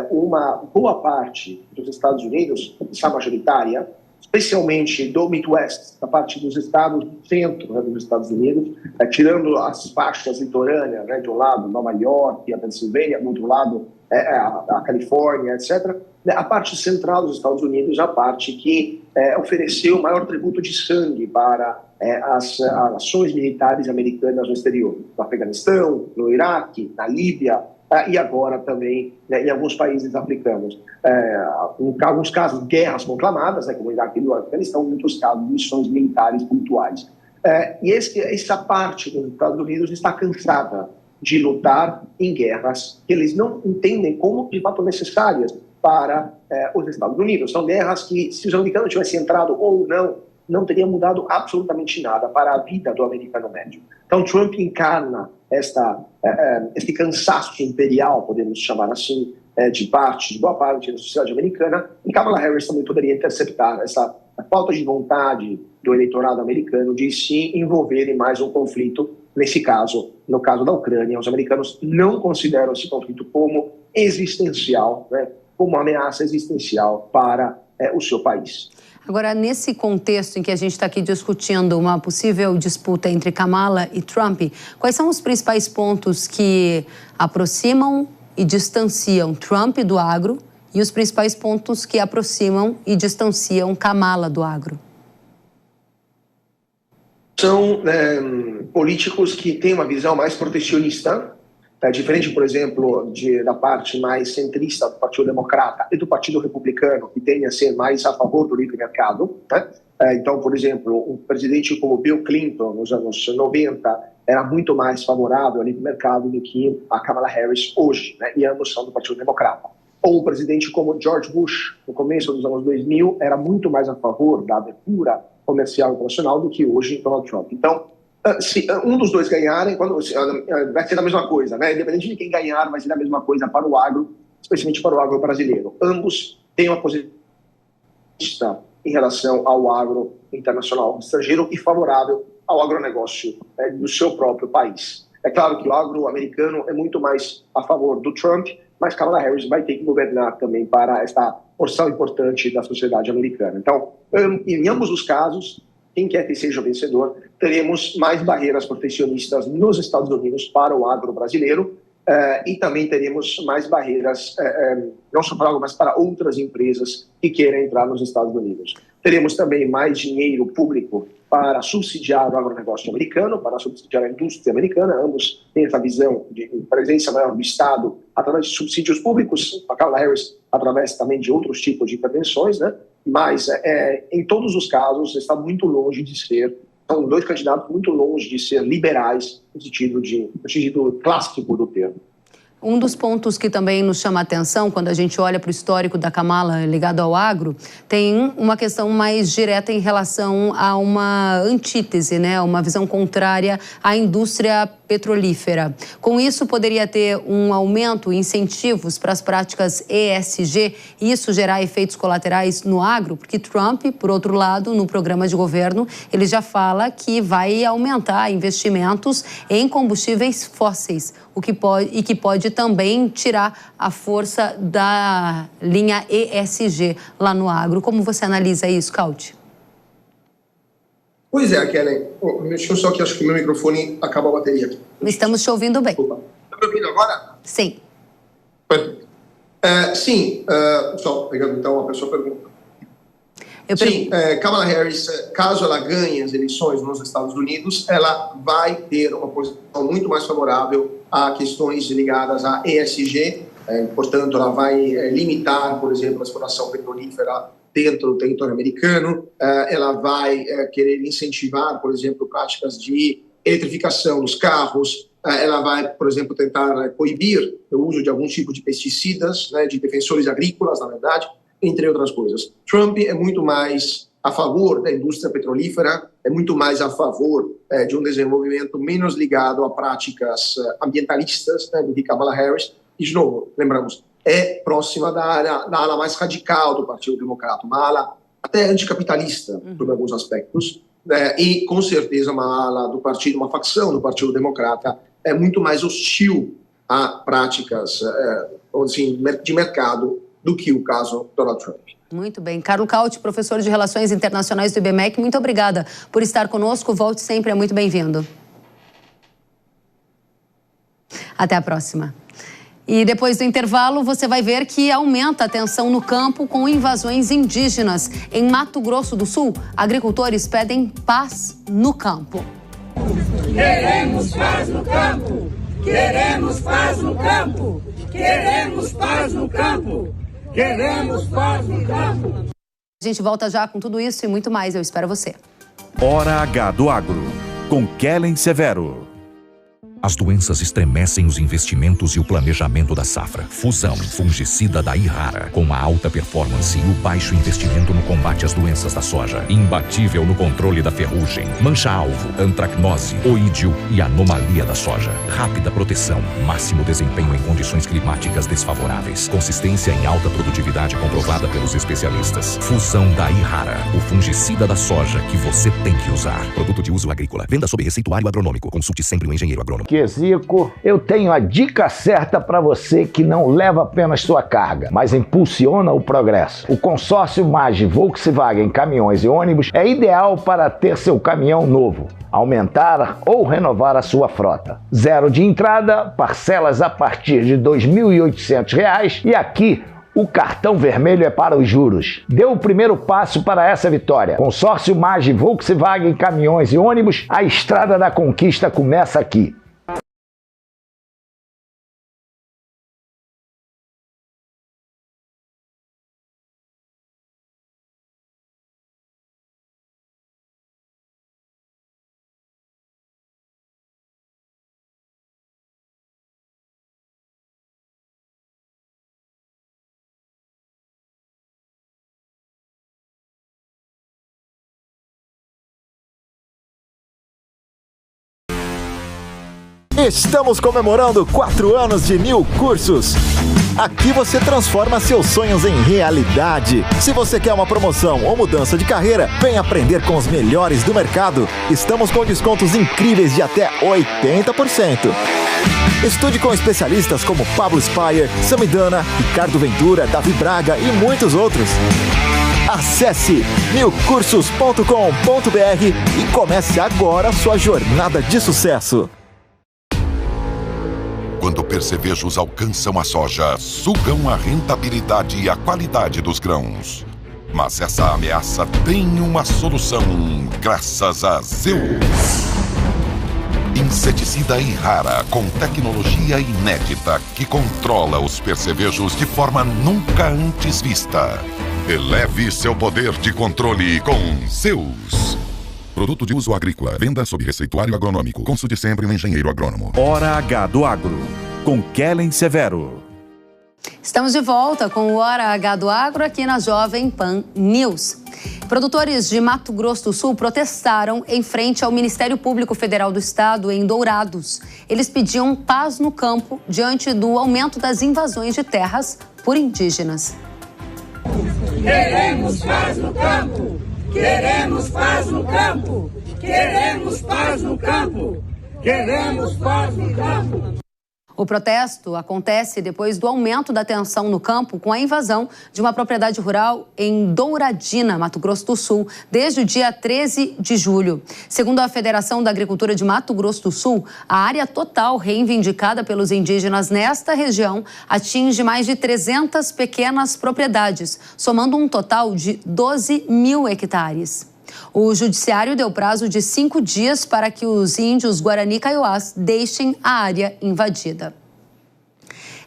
uma boa parte dos Estados Unidos, essa majoritária, especialmente do Midwest, da parte dos estados do centro, né, dos Estados Unidos, tirando as faixas litorâneas, né, de um lado Nova York e a Pensilvânia, do outro lado a Califórnia, etc. A parte central dos Estados Unidos, a parte que ofereceu o maior tributo de sangue para as ações militares americanas no exterior, no Afeganistão, no Iraque, na Líbia, e agora também, né, em alguns países africanos. Em alguns casos, guerras conclamadas, né, como o Iraque e o Afeganistão, em muitos casos, missões militares pontuais. E essa parte dos Estados Unidos está cansada de lutar em guerras que eles não entendem como, de fato, necessárias para os Estados Unidos. São guerras que, se os americanos tivessem entrado ou não teria mudado absolutamente nada para a vida do americano médio. Então, Trump encarna este cansaço imperial, podemos chamar assim, de boa parte da sociedade americana, e Kamala Harris também poderia interceptar essa falta de vontade do eleitorado americano de se envolver em mais um conflito. Nesse caso, no caso da Ucrânia, os americanos não consideram esse conflito como existencial, né, como uma ameaça existencial para o seu país. Agora, nesse contexto em que a gente está aqui discutindo uma possível disputa entre Kamala e Trump, quais são os principais pontos que aproximam e distanciam Trump do agro e os principais pontos que aproximam e distanciam Kamala do agro? São políticos que têm uma visão mais protecionista, diferente, por exemplo, da parte mais centrista do Partido Democrata e do Partido Republicano, que tende a ser mais a favor do livre mercado. Né? Então, por exemplo, um presidente como Bill Clinton, nos anos 90, era muito mais favorável ao livre mercado do que a Kamala Harris hoje, né? E ambos são do Partido Democrata. Ou um presidente como George Bush, no começo dos anos 2000, era muito mais a favor da abertura comercial internacional do que hoje Donald Trump. Então, Se um dos dois ganharem, vai ser a mesma coisa, né? Independente de quem ganhar, vai ser a mesma coisa para o agro, especialmente para o agro brasileiro. Ambos têm uma posição em relação ao agro internacional estrangeiro e favorável ao agronegócio do seu próprio país. É claro que o agro americano é muito mais a favor do Trump, mas Kamala Harris vai ter que governar também para esta porção importante da sociedade americana. Então, em ambos os casos, quem quer que seja o vencedor, teremos mais barreiras protecionistas nos Estados Unidos para o agro brasileiro e também teremos mais barreiras, não só para o agro, mas para outras empresas que queiram entrar nos Estados Unidos. Teremos também mais dinheiro público para subsidiar o agronegócio americano, para subsidiar a indústria americana. Ambos têm essa visão de presença maior do Estado através de subsídios públicos, a Kamala Harris através também de outros tipos de intervenções, né? Mas em todos os casos está muito longe de ser, são dois candidatos muito longe de ser liberais no sentido clássico do termo. Um dos pontos que também nos chama a atenção quando a gente olha para o histórico da Kamala ligado ao agro, tem uma questão mais direta em relação a uma antítese, né? Uma visão contrária à indústria petrolífera. Com isso, poderia ter um aumento em incentivos para as práticas ESG e isso gerar efeitos colaterais no agro, porque Trump, por outro lado, no programa de governo, ele já fala que vai aumentar investimentos em combustíveis fósseis, o que pode também tirar a força da linha ESG lá no agro. Como você analisa isso, Cauti? Pois é, Kellen. Deixa eu só que acho que meu microfone acabou a bateria aqui. Estamos te ouvindo bem. Desculpa. Está me ouvindo agora? Sim. Sim, só pegando então a pessoa pergunta. Kamala Harris, caso ela ganhe as eleições nos Estados Unidos, ela vai ter uma posição muito mais favorável a questões ligadas à ESG, portanto, ela vai limitar, por exemplo, a exploração petrolífera dentro do território americano, ela vai querer incentivar, por exemplo, práticas de eletrificação dos carros, ela vai, por exemplo, tentar coibir o uso de algum tipo de pesticidas, né, de defensores agrícolas, na verdade, entre outras coisas. Trump é muito mais a favor da indústria petrolífera, é muito mais a favor de um desenvolvimento menos ligado a práticas ambientalistas, né, do que Kamala Harris. E, de novo, lembramos, é próxima da ala mais radical do Partido Democrata, uma ala até anticapitalista, por alguns aspectos, e, com certeza, uma ala do partido, uma facção do Partido Democrata é muito mais hostil a práticas assim, de mercado do que o caso Donald Trump. Muito bem. Carlos Cauti, professor de Relações Internacionais do IBMEC, muito obrigada por estar conosco. Volte sempre, é muito bem-vindo. Até a próxima. E depois do intervalo, você vai ver que aumenta a tensão no campo com invasões indígenas. Em Mato Grosso do Sul, agricultores pedem paz no campo. Queremos paz no campo! Queremos paz no campo! Queremos paz no campo! Queremos paz no campo! A gente volta já com tudo isso e muito mais. Eu espero você. Hora H do Agro, com Kellen Severo. As doenças estremecem os investimentos e o planejamento da safra. Fusão fungicida da Irrara, com a alta performance e o baixo investimento no combate às doenças da soja. Imbatível no controle da ferrugem, mancha-alvo, antracnose, oídio e anomalia da soja. Rápida proteção, máximo desempenho em condições climáticas desfavoráveis. Consistência em alta produtividade comprovada pelos especialistas. Fusão da Irrara, o fungicida da soja que você tem que usar. Produto de uso agrícola. Venda sob receituário agronômico. Consulte sempre um engenheiro agrônomo. Zico, eu tenho a dica certa para você que não leva apenas sua carga, mas impulsiona o progresso. O consórcio MAGE Volkswagen Caminhões e Ônibus é ideal para ter seu caminhão novo, aumentar ou renovar a sua frota. Zero de entrada, parcelas a partir de R$ 2.800 e aqui o cartão vermelho é para os juros. Dê o primeiro passo para essa vitória. Consórcio MAGE Volkswagen Caminhões e Ônibus, a estrada da conquista começa aqui. Estamos comemorando 4 anos de New Cursos. Aqui você transforma seus sonhos em realidade. Se você quer uma promoção ou mudança de carreira, vem aprender com os melhores do mercado. Estamos com descontos incríveis de até 80%. Estude com especialistas como Pablo Spire, Samidana, Ricardo Ventura, Davi Braga e muitos outros. Acesse newcursos.com.br e comece agora a sua jornada de sucesso. Quando percevejos alcançam a soja, sugam a rentabilidade e a qualidade dos grãos. Mas essa ameaça tem uma solução, graças a Zeus. Inseticida Irrara, com tecnologia inédita que controla os percevejos de forma nunca antes vista. Eleve seu poder de controle com Zeus. Produto de uso agrícola. Venda sob receituário agronômico. Consulte sempre um engenheiro agrônomo. Hora H do Agro, com Kellen Severo. Estamos de volta com o Hora H do Agro aqui na Jovem Pan News. Produtores de Mato Grosso do Sul protestaram em frente ao Ministério Público Federal do Estado em Dourados. Eles pediam paz no campo diante do aumento das invasões de terras por indígenas. Queremos paz no campo! Queremos paz no campo! Queremos paz no campo! Queremos paz no campo! O protesto acontece depois do aumento da tensão no campo com a invasão de uma propriedade rural em Douradina, Mato Grosso do Sul, desde o dia 13 de julho. Segundo a Federação da Agricultura de Mato Grosso do Sul, a área total reivindicada pelos indígenas nesta região atinge mais de 300 pequenas propriedades, somando um total de 12 mil hectares. O judiciário deu prazo de 5 dias para que os índios Guarani Kaiowás deixem a área invadida.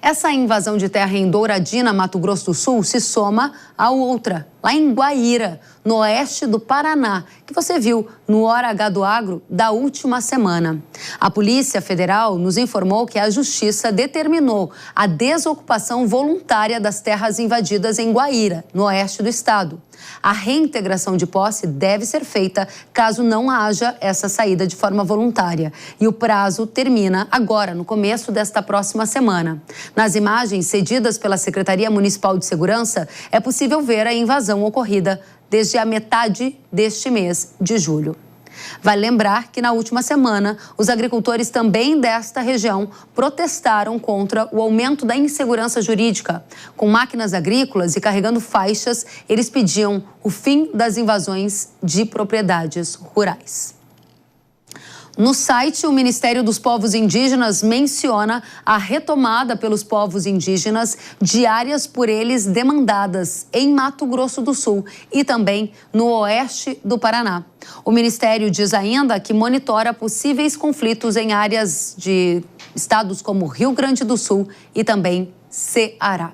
Essa invasão de terra em Douradina, Mato Grosso do Sul, se soma a outra, lá em Guaíra, no oeste do Paraná, que você viu no Hora H do Agro da última semana. A Polícia Federal nos informou que a Justiça determinou a desocupação voluntária das terras invadidas em Guaíra, no oeste do estado. A reintegração de posse deve ser feita caso não haja essa saída de forma voluntária. E o prazo termina agora, no começo desta próxima semana. Nas imagens cedidas pela Secretaria Municipal de Segurança, é possível ver a invasão ocorrida desde a metade deste mês de julho. Vale lembrar que na última semana, os agricultores também desta região protestaram contra o aumento da insegurança jurídica. Com máquinas agrícolas e carregando faixas, eles pediam o fim das invasões de propriedades rurais. No site, o Ministério dos Povos Indígenas menciona a retomada pelos povos indígenas de áreas por eles demandadas em Mato Grosso do Sul e também no oeste do Paraná. O Ministério diz ainda que monitora possíveis conflitos em áreas de estados como Rio Grande do Sul e também Ceará.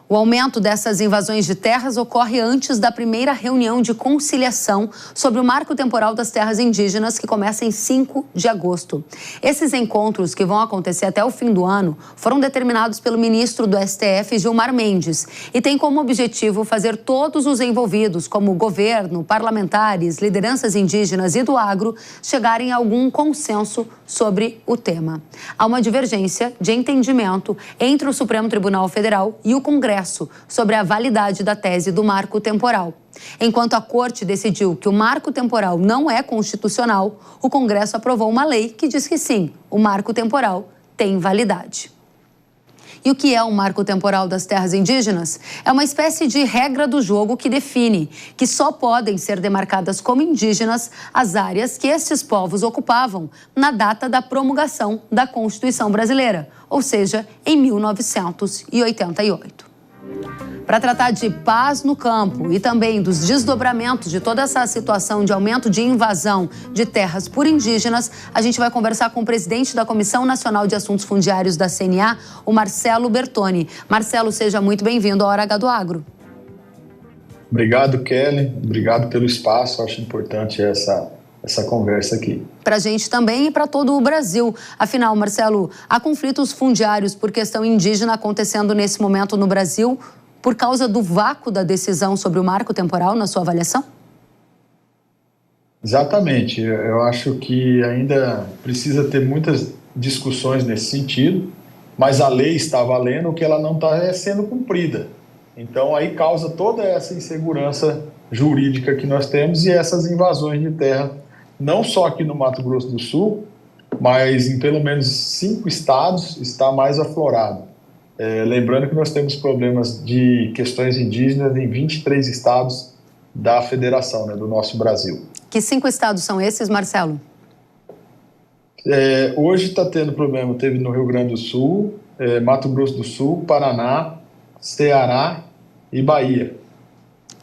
O aumento dessas invasões de terras ocorre antes da primeira reunião de conciliação sobre o marco temporal das terras indígenas, que começa em 5 de agosto. Esses encontros, que vão acontecer até o fim do ano, foram determinados pelo ministro do STF, Gilmar Mendes, e têm como objetivo fazer todos os envolvidos, como governo, parlamentares, lideranças indígenas e do agro, chegarem a algum consenso sobre o tema. Há uma divergência de entendimento entre o Supremo Tribunal Federal e o Congresso sobre a validade da tese do marco temporal. Enquanto a Corte decidiu que o marco temporal não é constitucional, o Congresso aprovou uma lei que diz que sim, o marco temporal tem validade. E o que é o marco temporal das terras indígenas? É uma espécie de regra do jogo que define que só podem ser demarcadas como indígenas as áreas que estes povos ocupavam na data da promulgação da Constituição Brasileira, ou seja, em 1988. Para tratar de paz no campo e também dos desdobramentos de toda essa situação de aumento de invasão de terras por indígenas, a gente vai conversar com o presidente da Comissão Nacional de Assuntos Fundiários da CNA, o Marcelo Bertoni. Marcelo, seja muito bem-vindo à Hora H do Agro. Obrigado, Kelly. Obrigado pelo espaço. Acho importante essa conversa aqui. Para a gente também e para todo o Brasil. Afinal, Marcelo, há conflitos fundiários por questão indígena acontecendo nesse momento no Brasil por causa do vácuo da decisão sobre o marco temporal, na sua avaliação? Exatamente. Eu acho que ainda precisa ter muitas discussões nesse sentido, mas a lei está valendo, que ela não está sendo cumprida. Então, aí causa toda essa insegurança jurídica que nós temos e essas invasões de terra, não só aqui no Mato Grosso do Sul, mas em pelo menos 5 estados está mais aflorado. Lembrando que nós temos problemas de questões indígenas em 23 estados da federação, né, do nosso Brasil. Que 5 estados são esses, Marcelo? Hoje está tendo problema, teve no Rio Grande do Sul, Mato Grosso do Sul, Paraná, Ceará e Bahia.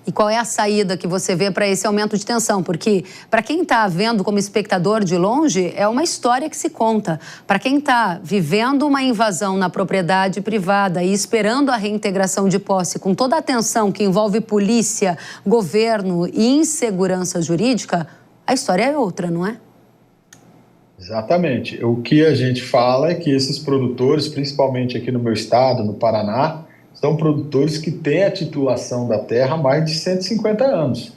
E qual é a saída que você vê para esse aumento de tensão? Porque para quem está vendo como espectador de longe, é uma história que se conta. Para quem está vivendo uma invasão na propriedade privada e esperando a reintegração de posse com toda a tensão que envolve polícia, governo e insegurança jurídica, a história é outra, não é? Exatamente. O que a gente fala é que esses produtores, principalmente aqui no meu estado, no Paraná, são produtores que têm a titulação da terra há mais de 150 anos.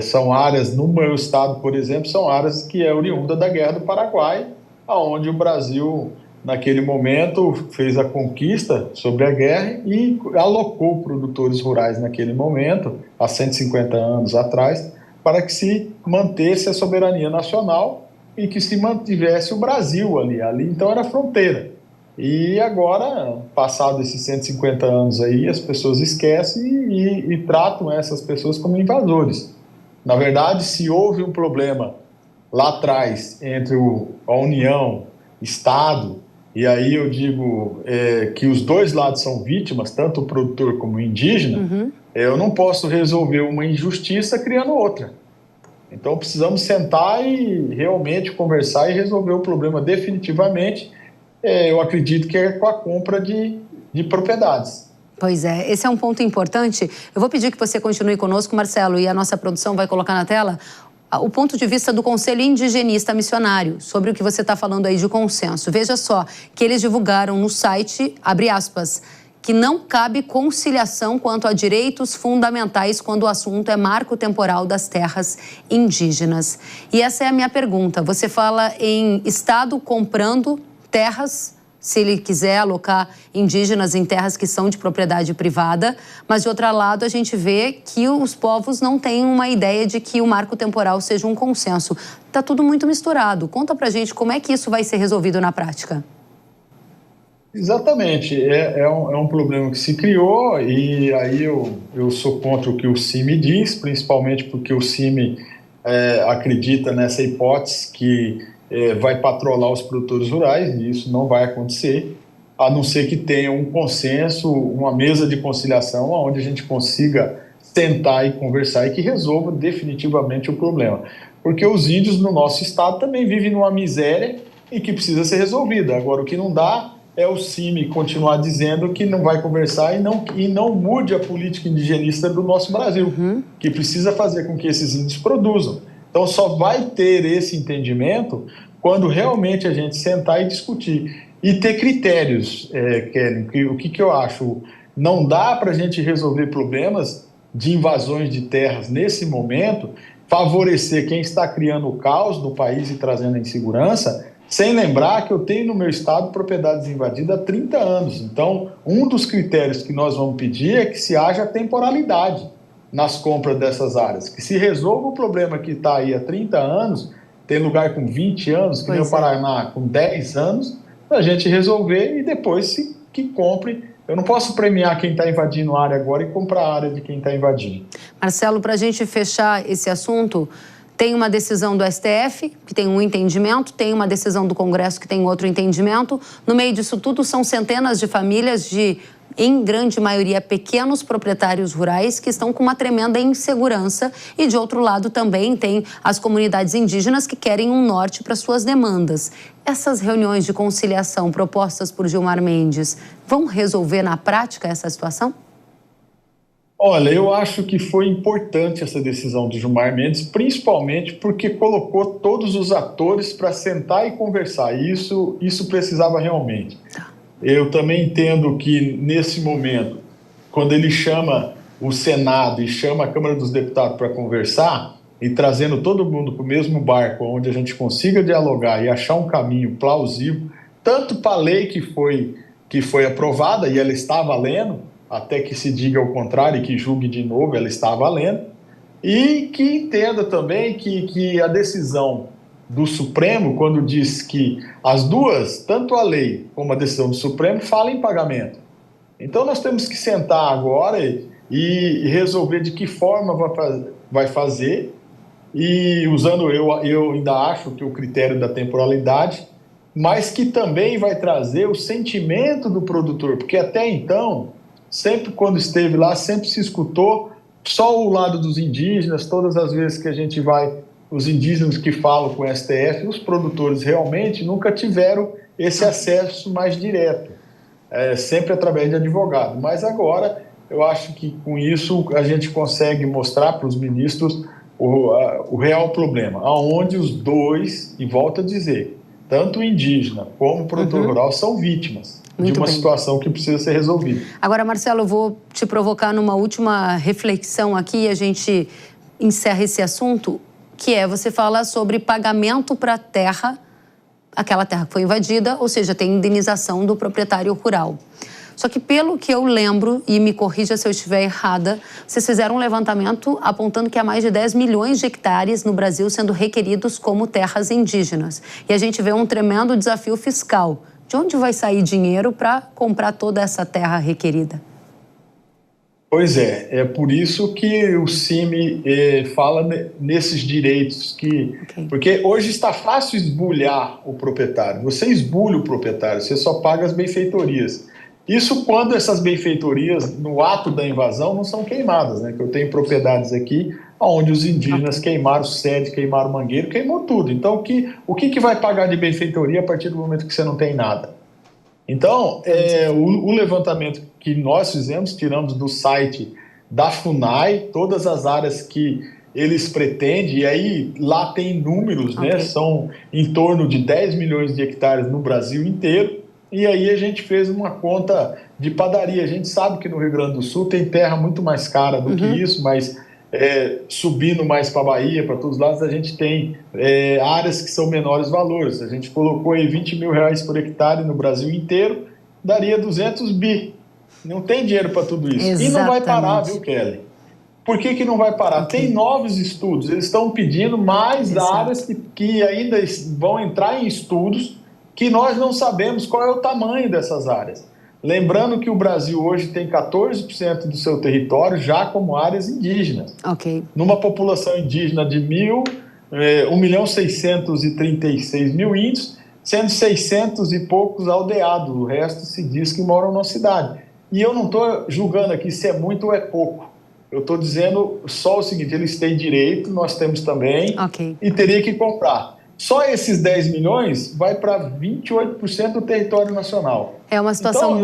São áreas, no meu estado, por exemplo, são áreas que é oriunda da Guerra do Paraguai, onde o Brasil, naquele momento, fez a conquista sobre a guerra e alocou produtores rurais naquele momento, há 150 anos atrás, para que se mantesse a soberania nacional e que se mantivesse o Brasil ali. Ali, então, era fronteira. E agora, passados esses 150 anos aí, as pessoas esquecem e tratam essas pessoas como invasores. Na verdade, se houve um problema lá atrás entre a União, Estado, e aí eu digo que os dois lados são vítimas, tanto o produtor como o indígena, eu não posso resolver uma injustiça criando outra. Então precisamos sentar e realmente conversar e resolver o problema definitivamente. Eu acredito que é com a compra de propriedades. Pois é, esse é um ponto importante. Eu vou pedir que você continue conosco, Marcelo, e a nossa produção vai colocar na tela o ponto de vista do Conselho Indigenista Missionário, sobre o que você está falando aí de consenso. Veja só, que eles divulgaram no site, abre aspas, que não cabe conciliação quanto a direitos fundamentais quando o assunto é marco temporal das terras indígenas. E essa é a minha pergunta. Você fala em Estado comprando terras, se ele quiser alocar indígenas em terras que são de propriedade privada, mas de outro lado a gente vê que os povos não têm uma ideia de que o marco temporal seja um consenso. Está tudo muito misturado. Conta pra gente como é que isso vai ser resolvido na prática. Exatamente, é um problema que se criou e aí eu sou contra o que o CIMI diz, principalmente porque o CIMI acredita nessa hipótese que vai patrolar os produtores rurais, e isso não vai acontecer, a não ser que tenha um consenso, uma mesa de conciliação, onde a gente consiga sentar e conversar e que resolva definitivamente o problema. Porque os índios no nosso estado também vivem numa miséria e que precisa ser resolvida. Agora, o que não dá é o CIMI continuar dizendo que não vai conversar e não mude a política indigenista do nosso Brasil, que precisa fazer com que esses índios produzam. Então, só vai ter esse entendimento quando realmente a gente sentar e discutir. E ter critérios, Kelly, o que eu acho? Não dá para a gente resolver problemas de invasões de terras nesse momento, favorecer quem está criando o caos no país e trazendo a insegurança, sem lembrar que eu tenho no meu estado propriedades invadidas há 30 anos. Então, um dos critérios que nós vamos pedir é que se haja temporalidade nas compras dessas áreas, que se resolva o problema que está aí há 30 anos, tem lugar com 20 anos, que nem o Paraná com 10 anos, a gente resolver e depois que compre. Eu não posso premiar quem está invadindo a área agora e comprar a área de quem está invadindo. Marcelo, para a gente fechar esse assunto, tem uma decisão do STF, que tem um entendimento, tem uma decisão do Congresso, que tem outro entendimento. No meio disso tudo, são centenas de famílias em grande maioria, pequenos proprietários rurais que estão com uma tremenda insegurança e, de outro lado, também tem as comunidades indígenas que querem um norte para suas demandas. Essas reuniões de conciliação propostas por Gilmar Mendes vão resolver na prática essa situação? Olha, eu acho que foi importante essa decisão do Gilmar Mendes, principalmente porque colocou todos os atores para sentar e conversar. Isso precisava realmente. Eu também entendo que, nesse momento, quando ele chama o Senado e chama a Câmara dos Deputados para conversar, e trazendo todo mundo para o mesmo barco, onde a gente consiga dialogar e achar um caminho plausível, tanto para a lei que foi aprovada, e ela está valendo, até que se diga o contrário e que julgue de novo, ela está valendo, e que entenda também que a decisão do Supremo, quando diz que as duas, tanto a lei como a decisão do Supremo, falam em pagamento. Então nós temos que sentar agora e resolver de que forma vai fazer, e usando, eu ainda acho que o critério da temporalidade, mas que também vai trazer o sentimento do produtor, porque até então, sempre quando esteve lá, sempre se escutou só o lado dos indígenas. Todas as vezes que a gente vai, os indígenas que falam com o STF, os produtores realmente nunca tiveram esse acesso mais direto, sempre através de advogado. Mas agora, eu acho que com isso a gente consegue mostrar para os ministros o real problema, aonde os dois, e volto a dizer, tanto o indígena como o produtor rural são vítimas de uma situação que precisa ser resolvida. Agora, Marcelo, eu vou te provocar numa última reflexão aqui, e a gente encerra esse assunto, que é, você fala sobre pagamento para a terra, aquela terra que foi invadida, ou seja, tem indenização do proprietário rural. Só que pelo que eu lembro, e me corrija se eu estiver errada, vocês fizeram um levantamento apontando que há mais de 10 milhões de hectares no Brasil sendo requeridos como terras indígenas. E a gente vê um tremendo desafio fiscal. De onde vai sair dinheiro para comprar toda essa terra requerida? Pois é por isso que o CIMI fala nesses direitos, porque hoje está fácil esbulhar o proprietário. Você esbulha o proprietário, você só paga as benfeitorias. Isso quando essas benfeitorias, no ato da invasão, não são queimadas, né? Que eu tenho propriedades aqui onde os indígenas queimaram sede, queimaram mangueiro, queimou tudo. Então, o que vai pagar de benfeitoria a partir do momento que você não tem nada? Então, o levantamento que nós fizemos, tiramos do site da FUNAI, todas as áreas que eles pretendem, e aí lá tem números, né? São em torno de 10 milhões de hectares no Brasil inteiro. E aí a gente fez uma conta de padaria. A gente sabe que no Rio Grande do Sul tem terra muito mais cara do que isso, mas subindo mais para a Bahia, para todos os lados, a gente tem áreas que são menores valores. A gente colocou aí R$20 mil por hectare no Brasil inteiro, daria 200 bi. Não tem dinheiro para tudo isso. Exatamente. E não vai parar, viu, Kelly? Por que não vai parar? Tem novos estudos. Eles estão pedindo mais áreas que ainda vão entrar em estudos, que nós não sabemos qual é o tamanho dessas áreas. Lembrando que o Brasil hoje tem 14% do seu território já como áreas indígenas. Numa população indígena de 1.636.000 índios, sendo 600 e poucos aldeados. O resto se diz que moram na cidade. E eu não estou julgando aqui se é muito ou é pouco. Eu estou dizendo só o seguinte, eles têm direito, nós temos também, e teria que comprar. Só esses 10 milhões vai para 28% do território nacional. É uma situação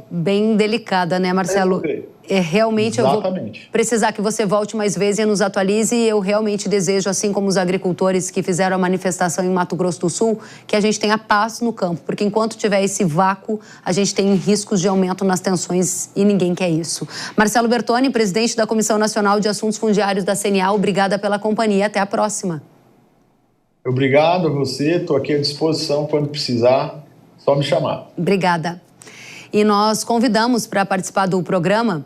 bem delicada, né, Marcelo? Realmente Exatamente. Eu vou precisar que você volte mais vezes e nos atualize. E eu realmente desejo, assim como os agricultores que fizeram a manifestação em Mato Grosso do Sul, que a gente tenha paz no campo. Porque enquanto tiver esse vácuo, a gente tem riscos de aumento nas tensões e ninguém quer isso. Marcelo Bertoni, presidente da Comissão Nacional de Assuntos Fundiários da CNA, obrigada pela companhia. Até a próxima. Obrigado a você, estou aqui à disposição quando precisar, só me chamar. Obrigada. E nós convidamos para participar do programa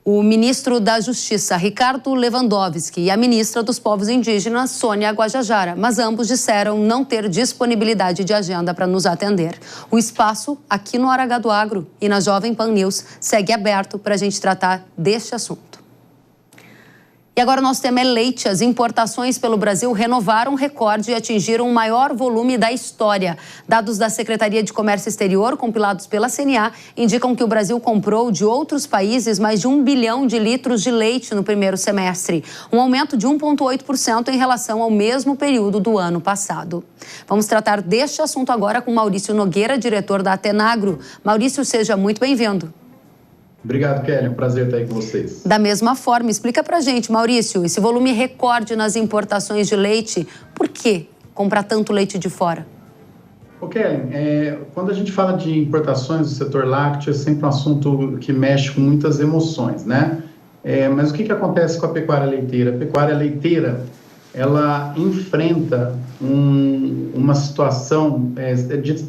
o ministro da Justiça, Ricardo Lewandowski, e a ministra dos Povos Indígenas, Sônia Guajajara, mas ambos disseram não ter disponibilidade de agenda para nos atender. O espaço aqui no Hora H do Agro e na Jovem Pan News segue aberto para a gente tratar deste assunto. E agora o nosso tema é leite. As importações pelo Brasil renovaram o recorde e atingiram o maior volume da história. Dados da Secretaria de Comércio Exterior, compilados pela CNA, indicam que o Brasil comprou de outros países mais de 1 bilhão de litros de leite no primeiro semestre, um aumento de 1,8% em relação ao mesmo período do ano passado. Vamos tratar deste assunto agora com Maurício Nogueira, diretor da Atenagro. Maurício, seja muito bem-vindo. Obrigado, Kelly. É um prazer estar aí com vocês. Da mesma forma, explica pra gente, Maurício, esse volume recorde nas importações de leite, por que comprar tanto leite de fora? Kelly, quando a gente fala de importações do setor lácteo, é sempre um assunto que mexe com muitas emoções, né? Mas o que acontece com a pecuária leiteira? A pecuária leiteira, ela enfrenta uma situação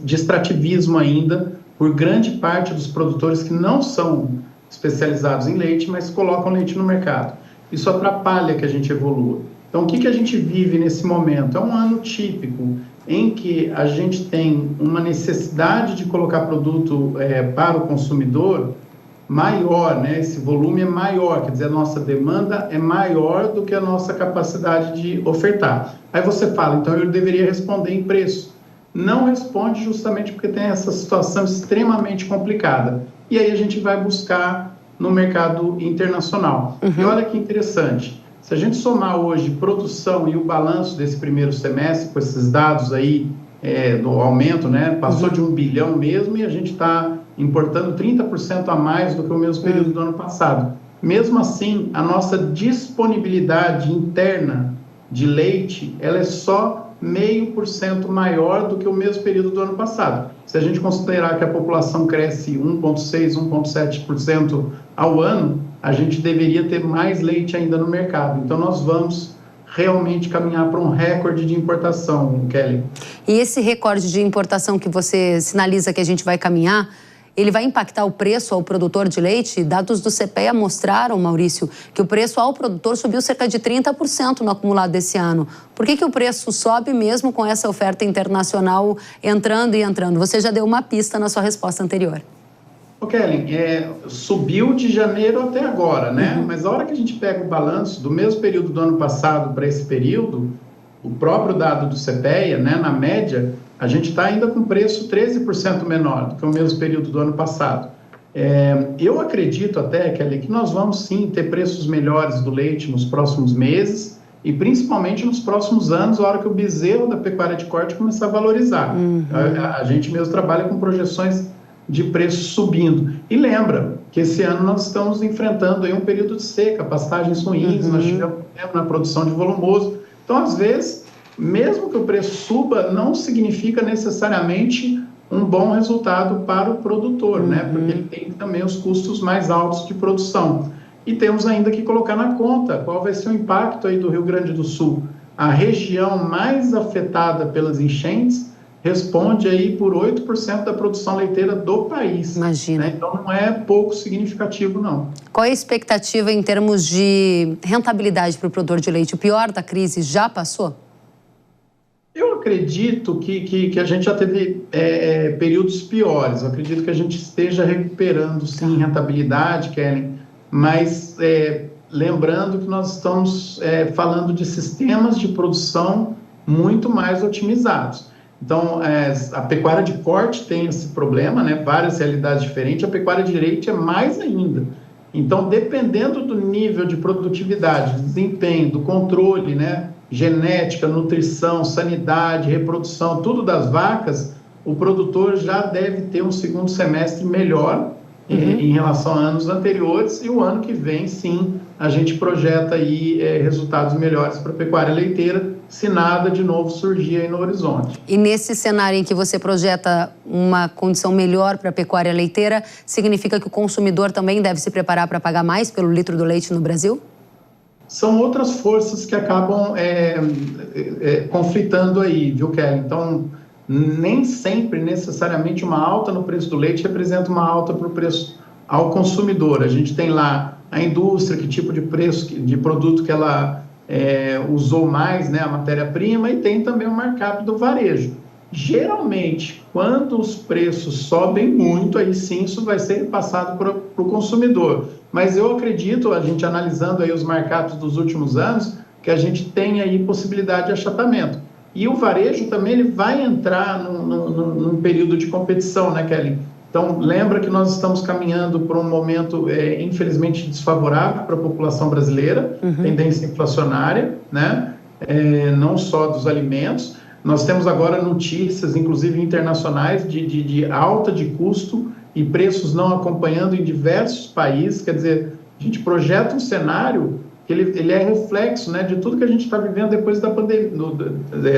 de extrativismo ainda por grande parte dos produtores que não são especializados em leite, mas colocam leite no mercado. Isso atrapalha que a gente evolua. Então, o que a gente vive nesse momento? É um ano típico em que a gente tem uma necessidade de colocar produto para o consumidor maior, né? Esse volume é maior, quer dizer, a nossa demanda é maior do que a nossa capacidade de ofertar. Aí você fala, então eu deveria responder em preço. Não responde justamente porque tem essa situação extremamente complicada. E aí a gente vai buscar no mercado internacional. E olha que interessante, se a gente somar hoje produção e o balanço desse primeiro semestre, com esses dados aí do aumento, né? Passou de 1 bilhão mesmo e a gente está importando 30% a mais do que o mesmo período do ano passado. Mesmo assim, a nossa disponibilidade interna de leite, ela é só 0,5% maior do que o mesmo período do ano passado. Se a gente considerar que a população cresce 1,6%, 1,7% ao ano, a gente deveria ter mais leite ainda no mercado. Então, nós vamos realmente caminhar para um recorde de importação, Kelly. E esse recorde de importação que você sinaliza que a gente vai caminhar, ele vai impactar o preço ao produtor de leite? Dados do CPEA mostraram, Maurício, que o preço ao produtor subiu cerca de 30% no acumulado desse ano. Por que o preço sobe mesmo com essa oferta internacional entrando e entrando? Você já deu uma pista na sua resposta anterior. Kelly, subiu de janeiro até agora, né? Mas a hora que a gente pega o balanço do mesmo período do ano passado para esse período, o próprio dado do CPEA, né, na média, a gente está ainda com preço 13% menor do que o mesmo período do ano passado. Eu acredito até, Kelly, que nós vamos sim ter preços melhores do leite nos próximos meses e principalmente nos próximos anos, a hora que o bezerro da pecuária de corte começar a valorizar. A gente mesmo trabalha com projeções de preço subindo. E lembra que esse ano nós estamos enfrentando aí um período de seca, pastagens ruins, nós tivemos na produção de volumoso. Então, às vezes, mesmo que o preço suba, não significa necessariamente um bom resultado para o produtor, né? Porque ele tem também os custos mais altos de produção. E temos ainda que colocar na conta qual vai ser o impacto aí do Rio Grande do Sul. A região mais afetada pelas enchentes responde aí por 8% da produção leiteira do país. Imagina. Né? Então, não é pouco significativo, não. Qual é a expectativa em termos de rentabilidade para o produtor de leite? O pior da crise já passou? Eu acredito que a gente já teve períodos piores. Eu acredito que a gente esteja recuperando, sim, rentabilidade, Kelly, mas lembrando que nós estamos falando de sistemas de produção muito mais otimizados. Então, a pecuária de corte tem esse problema, né? Várias realidades diferentes. A pecuária de leite é mais ainda. Então, dependendo do nível de produtividade, do desempenho, do controle, né? Genética, nutrição, sanidade, reprodução, tudo das vacas, o produtor já deve ter um segundo semestre melhor em relação a anos anteriores, e o ano que vem, sim, a gente projeta aí resultados melhores para a pecuária leiteira, se nada de novo surgir aí no horizonte. E nesse cenário em que você projeta uma condição melhor para a pecuária leiteira, significa que o consumidor também deve se preparar para pagar mais pelo litro do leite no Brasil? São outras forças que acabam conflitando aí, viu, Kelly? Então, nem sempre, necessariamente, uma alta no preço do leite representa uma alta para o preço ao consumidor. A gente tem lá a indústria, que tipo de preço, de produto que ela usou mais, né, a matéria-prima, e tem também o markup do varejo. Geralmente, quando os preços sobem muito, aí sim isso vai ser passado para o consumidor. Mas eu acredito, a gente analisando aí os markups dos últimos anos, que a gente tem aí possibilidade de achatamento. E o varejo também ele vai entrar num período de competição, né, Kelly? Então, lembra que nós estamos caminhando por um momento, infelizmente, desfavorável para a população brasileira, tendência inflacionária, né? Não só dos alimentos. Nós temos agora notícias, inclusive internacionais, de alta de custo e preços não acompanhando em diversos países. Quer dizer, a gente projeta um cenário que ele é reflexo, né, de tudo que a gente está vivendo depois da pandemia,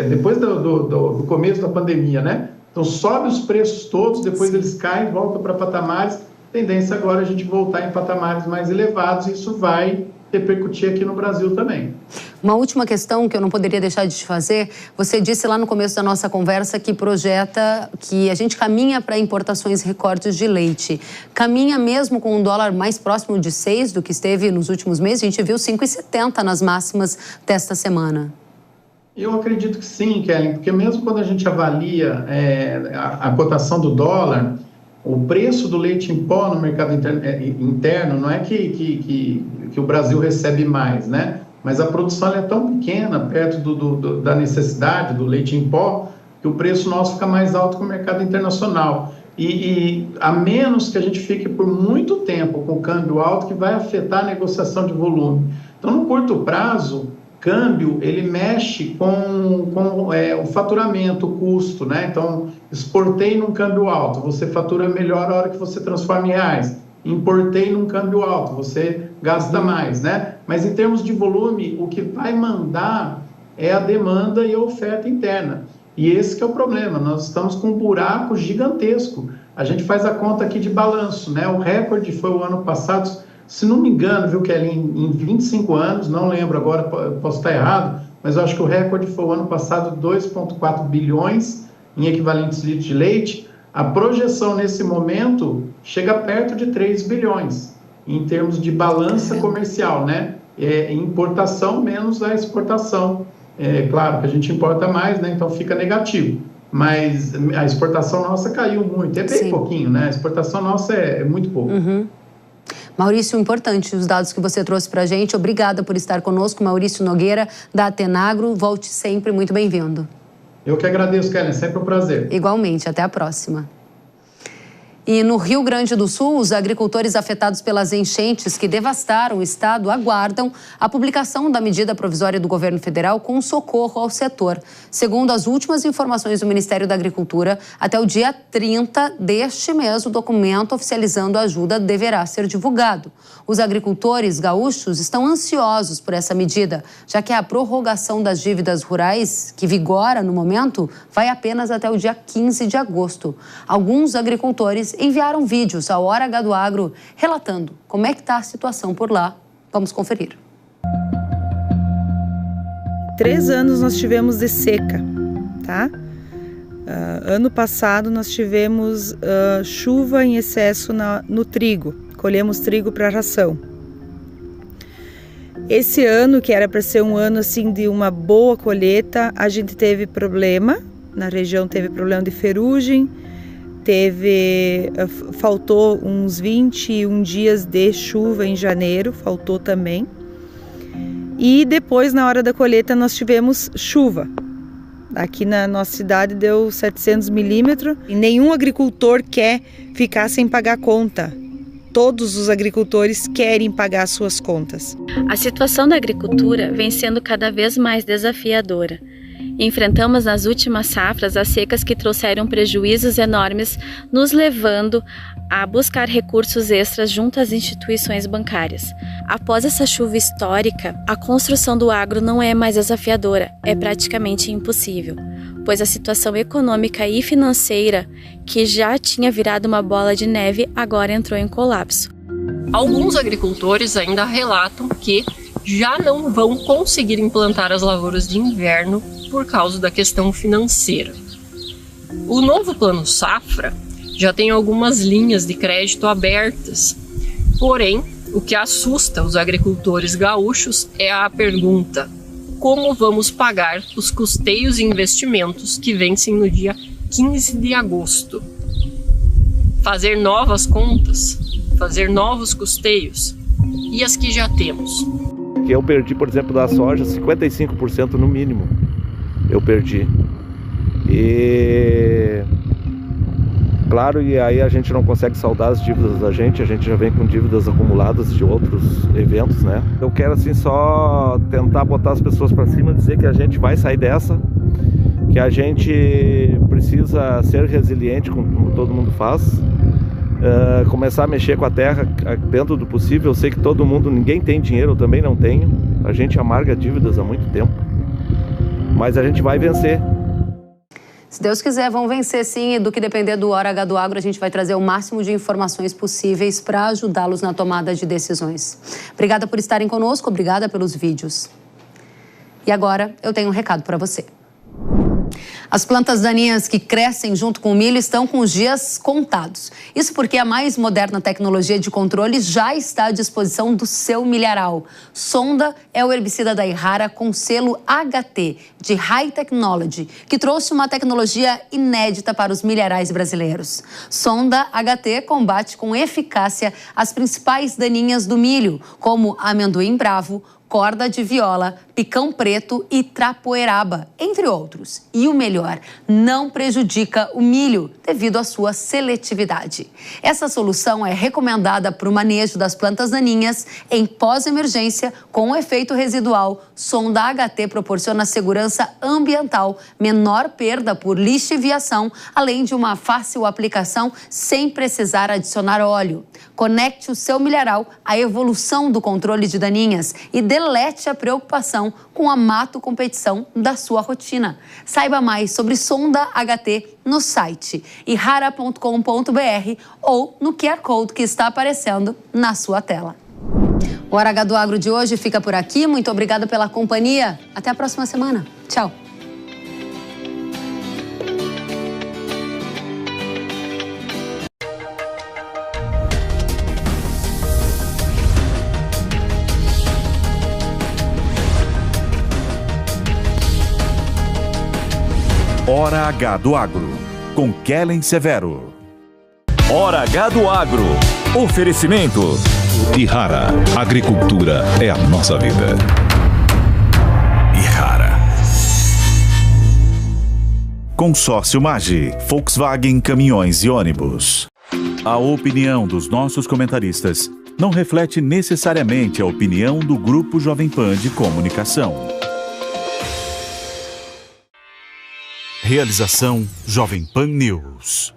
depois do começo da pandemia, né? Então, sobe os preços todos, depois eles caem, voltam para patamares. tendência agora é a gente voltar em patamares mais elevados, e isso vai repercutir aqui no Brasil também. Uma última questão que eu não poderia deixar de te fazer. Você disse lá no começo da nossa conversa que projeta que a gente caminha para importações recordes de leite. Caminha mesmo com um dólar mais próximo de 6 do que esteve nos últimos meses? A gente viu 5,70 nas máximas desta semana. Eu acredito que sim, Kellen, porque mesmo quando a gente avalia a cotação do dólar, o preço do leite em pó no mercado interno não é que o Brasil recebe mais, né? Mas a produção é tão pequena, perto da necessidade do leite em pó, que o preço nosso fica mais alto que o mercado internacional. E a menos que a gente fique por muito tempo com o câmbio alto, que vai afetar a negociação de volume. Então, no curto prazo, câmbio, ele mexe com o faturamento, o custo, né? Então, exportei num câmbio alto, você fatura melhor a hora que você transforma em reais. Importei num câmbio alto, você gasta mais, né? Mas em termos de volume, o que vai mandar é a demanda e a oferta interna. E esse que é o problema, nós estamos com um buraco gigantesco. A gente faz a conta aqui de balanço, né? O recorde foi o ano passado, se não me engano, viu, Kelly, em 25 anos, não lembro agora, posso estar errado, mas eu acho que o recorde foi o ano passado, 2,4 bilhões em equivalentes litros de leite. A projeção nesse momento chega perto de 3 bilhões, em termos de balança comercial, né? Importação menos a exportação. Claro que a gente importa mais, né? Então fica negativo. Mas a exportação nossa caiu muito. É bem pouquinho, né? A exportação nossa é muito pouco. Uhum. Maurício, importante os dados que você trouxe para a gente. Obrigada por estar conosco, Maurício Nogueira, da Atenagro. Volte sempre, muito bem-vindo. Eu que agradeço, Kellen, sempre um prazer. Igualmente, até a próxima. E no Rio Grande do Sul, os agricultores afetados pelas enchentes que devastaram o estado aguardam a publicação da medida provisória do governo federal com socorro ao setor. Segundo as últimas informações do Ministério da Agricultura, até o dia 30 deste mês, o documento oficializando a ajuda deverá ser divulgado. Os agricultores gaúchos estão ansiosos por essa medida, já que a prorrogação das dívidas rurais, que vigora no momento, vai apenas até o dia 15 de agosto. Alguns agricultores enviaram vídeos ao Hora H do Agro relatando como é que está a situação por lá. Vamos conferir. 3 anos nós tivemos de seca, tá? Ano passado nós tivemos chuva em excesso no trigo, colhemos trigo para ração. Esse ano, que era para ser um ano assim de uma boa colheita, a gente teve problema, na região teve problema de ferrugem, faltou uns 21 dias de chuva em janeiro, faltou também. E depois, na hora da colheita, nós tivemos chuva. Aqui na nossa cidade deu 700 milímetros e nenhum agricultor quer ficar sem pagar conta. Todos os agricultores querem pagar suas contas. A situação da agricultura vem sendo cada vez mais desafiadora. Enfrentamos nas últimas safras as secas que trouxeram prejuízos enormes, nos levando a buscar recursos extras junto às instituições bancárias. Após essa chuva histórica, a construção do agro não é mais desafiadora, é praticamente impossível, pois a situação econômica e financeira, que já tinha virado uma bola de neve, agora entrou em colapso. Alguns agricultores ainda relatam que já não vão conseguir implantar as lavouras de inverno por causa da questão financeira. O novo Plano Safra já tem algumas linhas de crédito abertas, porém, o que assusta os agricultores gaúchos é a pergunta: como vamos pagar os custeios e investimentos que vencem no dia 15 de agosto? Fazer novas contas? Fazer novos custeios? E as que já temos? Eu perdi, por exemplo, da soja, 55% no mínimo. Eu perdi. E claro, e aí a gente não consegue saldar as dívidas da gente, a gente já vem com dívidas acumuladas de outros eventos, né? Eu quero assim só tentar botar as pessoas para cima, dizer que a gente vai sair dessa, que a gente precisa ser resiliente, como todo mundo faz, começar a mexer com a terra dentro do possível. Eu sei que todo mundo, ninguém tem dinheiro, eu também não tenho, a gente amarga dívidas há muito tempo, mas a gente vai vencer. Se Deus quiser, vão vencer sim, e do que depender do Hora H do Agro, a gente vai trazer o máximo de informações possíveis para ajudá-los na tomada de decisões. Obrigada por estarem conosco, obrigada pelos vídeos. E agora eu tenho um recado para você. As plantas daninhas que crescem junto com o milho estão com os dias contados. Isso porque a mais moderna tecnologia de controle já está à disposição do seu milharal. Sonda é o herbicida da Yara com selo HT, de High Technology, que trouxe uma tecnologia inédita para os milharais brasileiros. Sonda HT combate com eficácia as principais daninhas do milho, como amendoim bravo, corda de viola, picão preto e trapoeraba, entre outros. E o melhor, não prejudica o milho devido à sua seletividade. Essa solução é recomendada para o manejo das plantas daninhas em pós-emergência com efeito residual. Sonda HT proporciona segurança ambiental, menor perda por lixiviação, além de uma fácil aplicação sem precisar adicionar óleo. Conecte o seu milharal à evolução do controle de daninhas e delete a preocupação com a mato competição da sua rotina. Saiba mais sobre Sonda HT no site yara.com.br ou no QR Code que está aparecendo na sua tela. O Hora H do Agro de hoje fica por aqui. Muito obrigada pela companhia. Até a próxima semana. Tchau. Hora H do Agro, com Kellen Severo. Hora H do Agro. Oferecimento. Yara. Agricultura é a nossa vida. Yara. Consórcio Magi, Volkswagen Caminhões e Ônibus. A opinião dos nossos comentaristas não reflete necessariamente a opinião do Grupo Jovem Pan de Comunicação. Realização Jovem Pan News.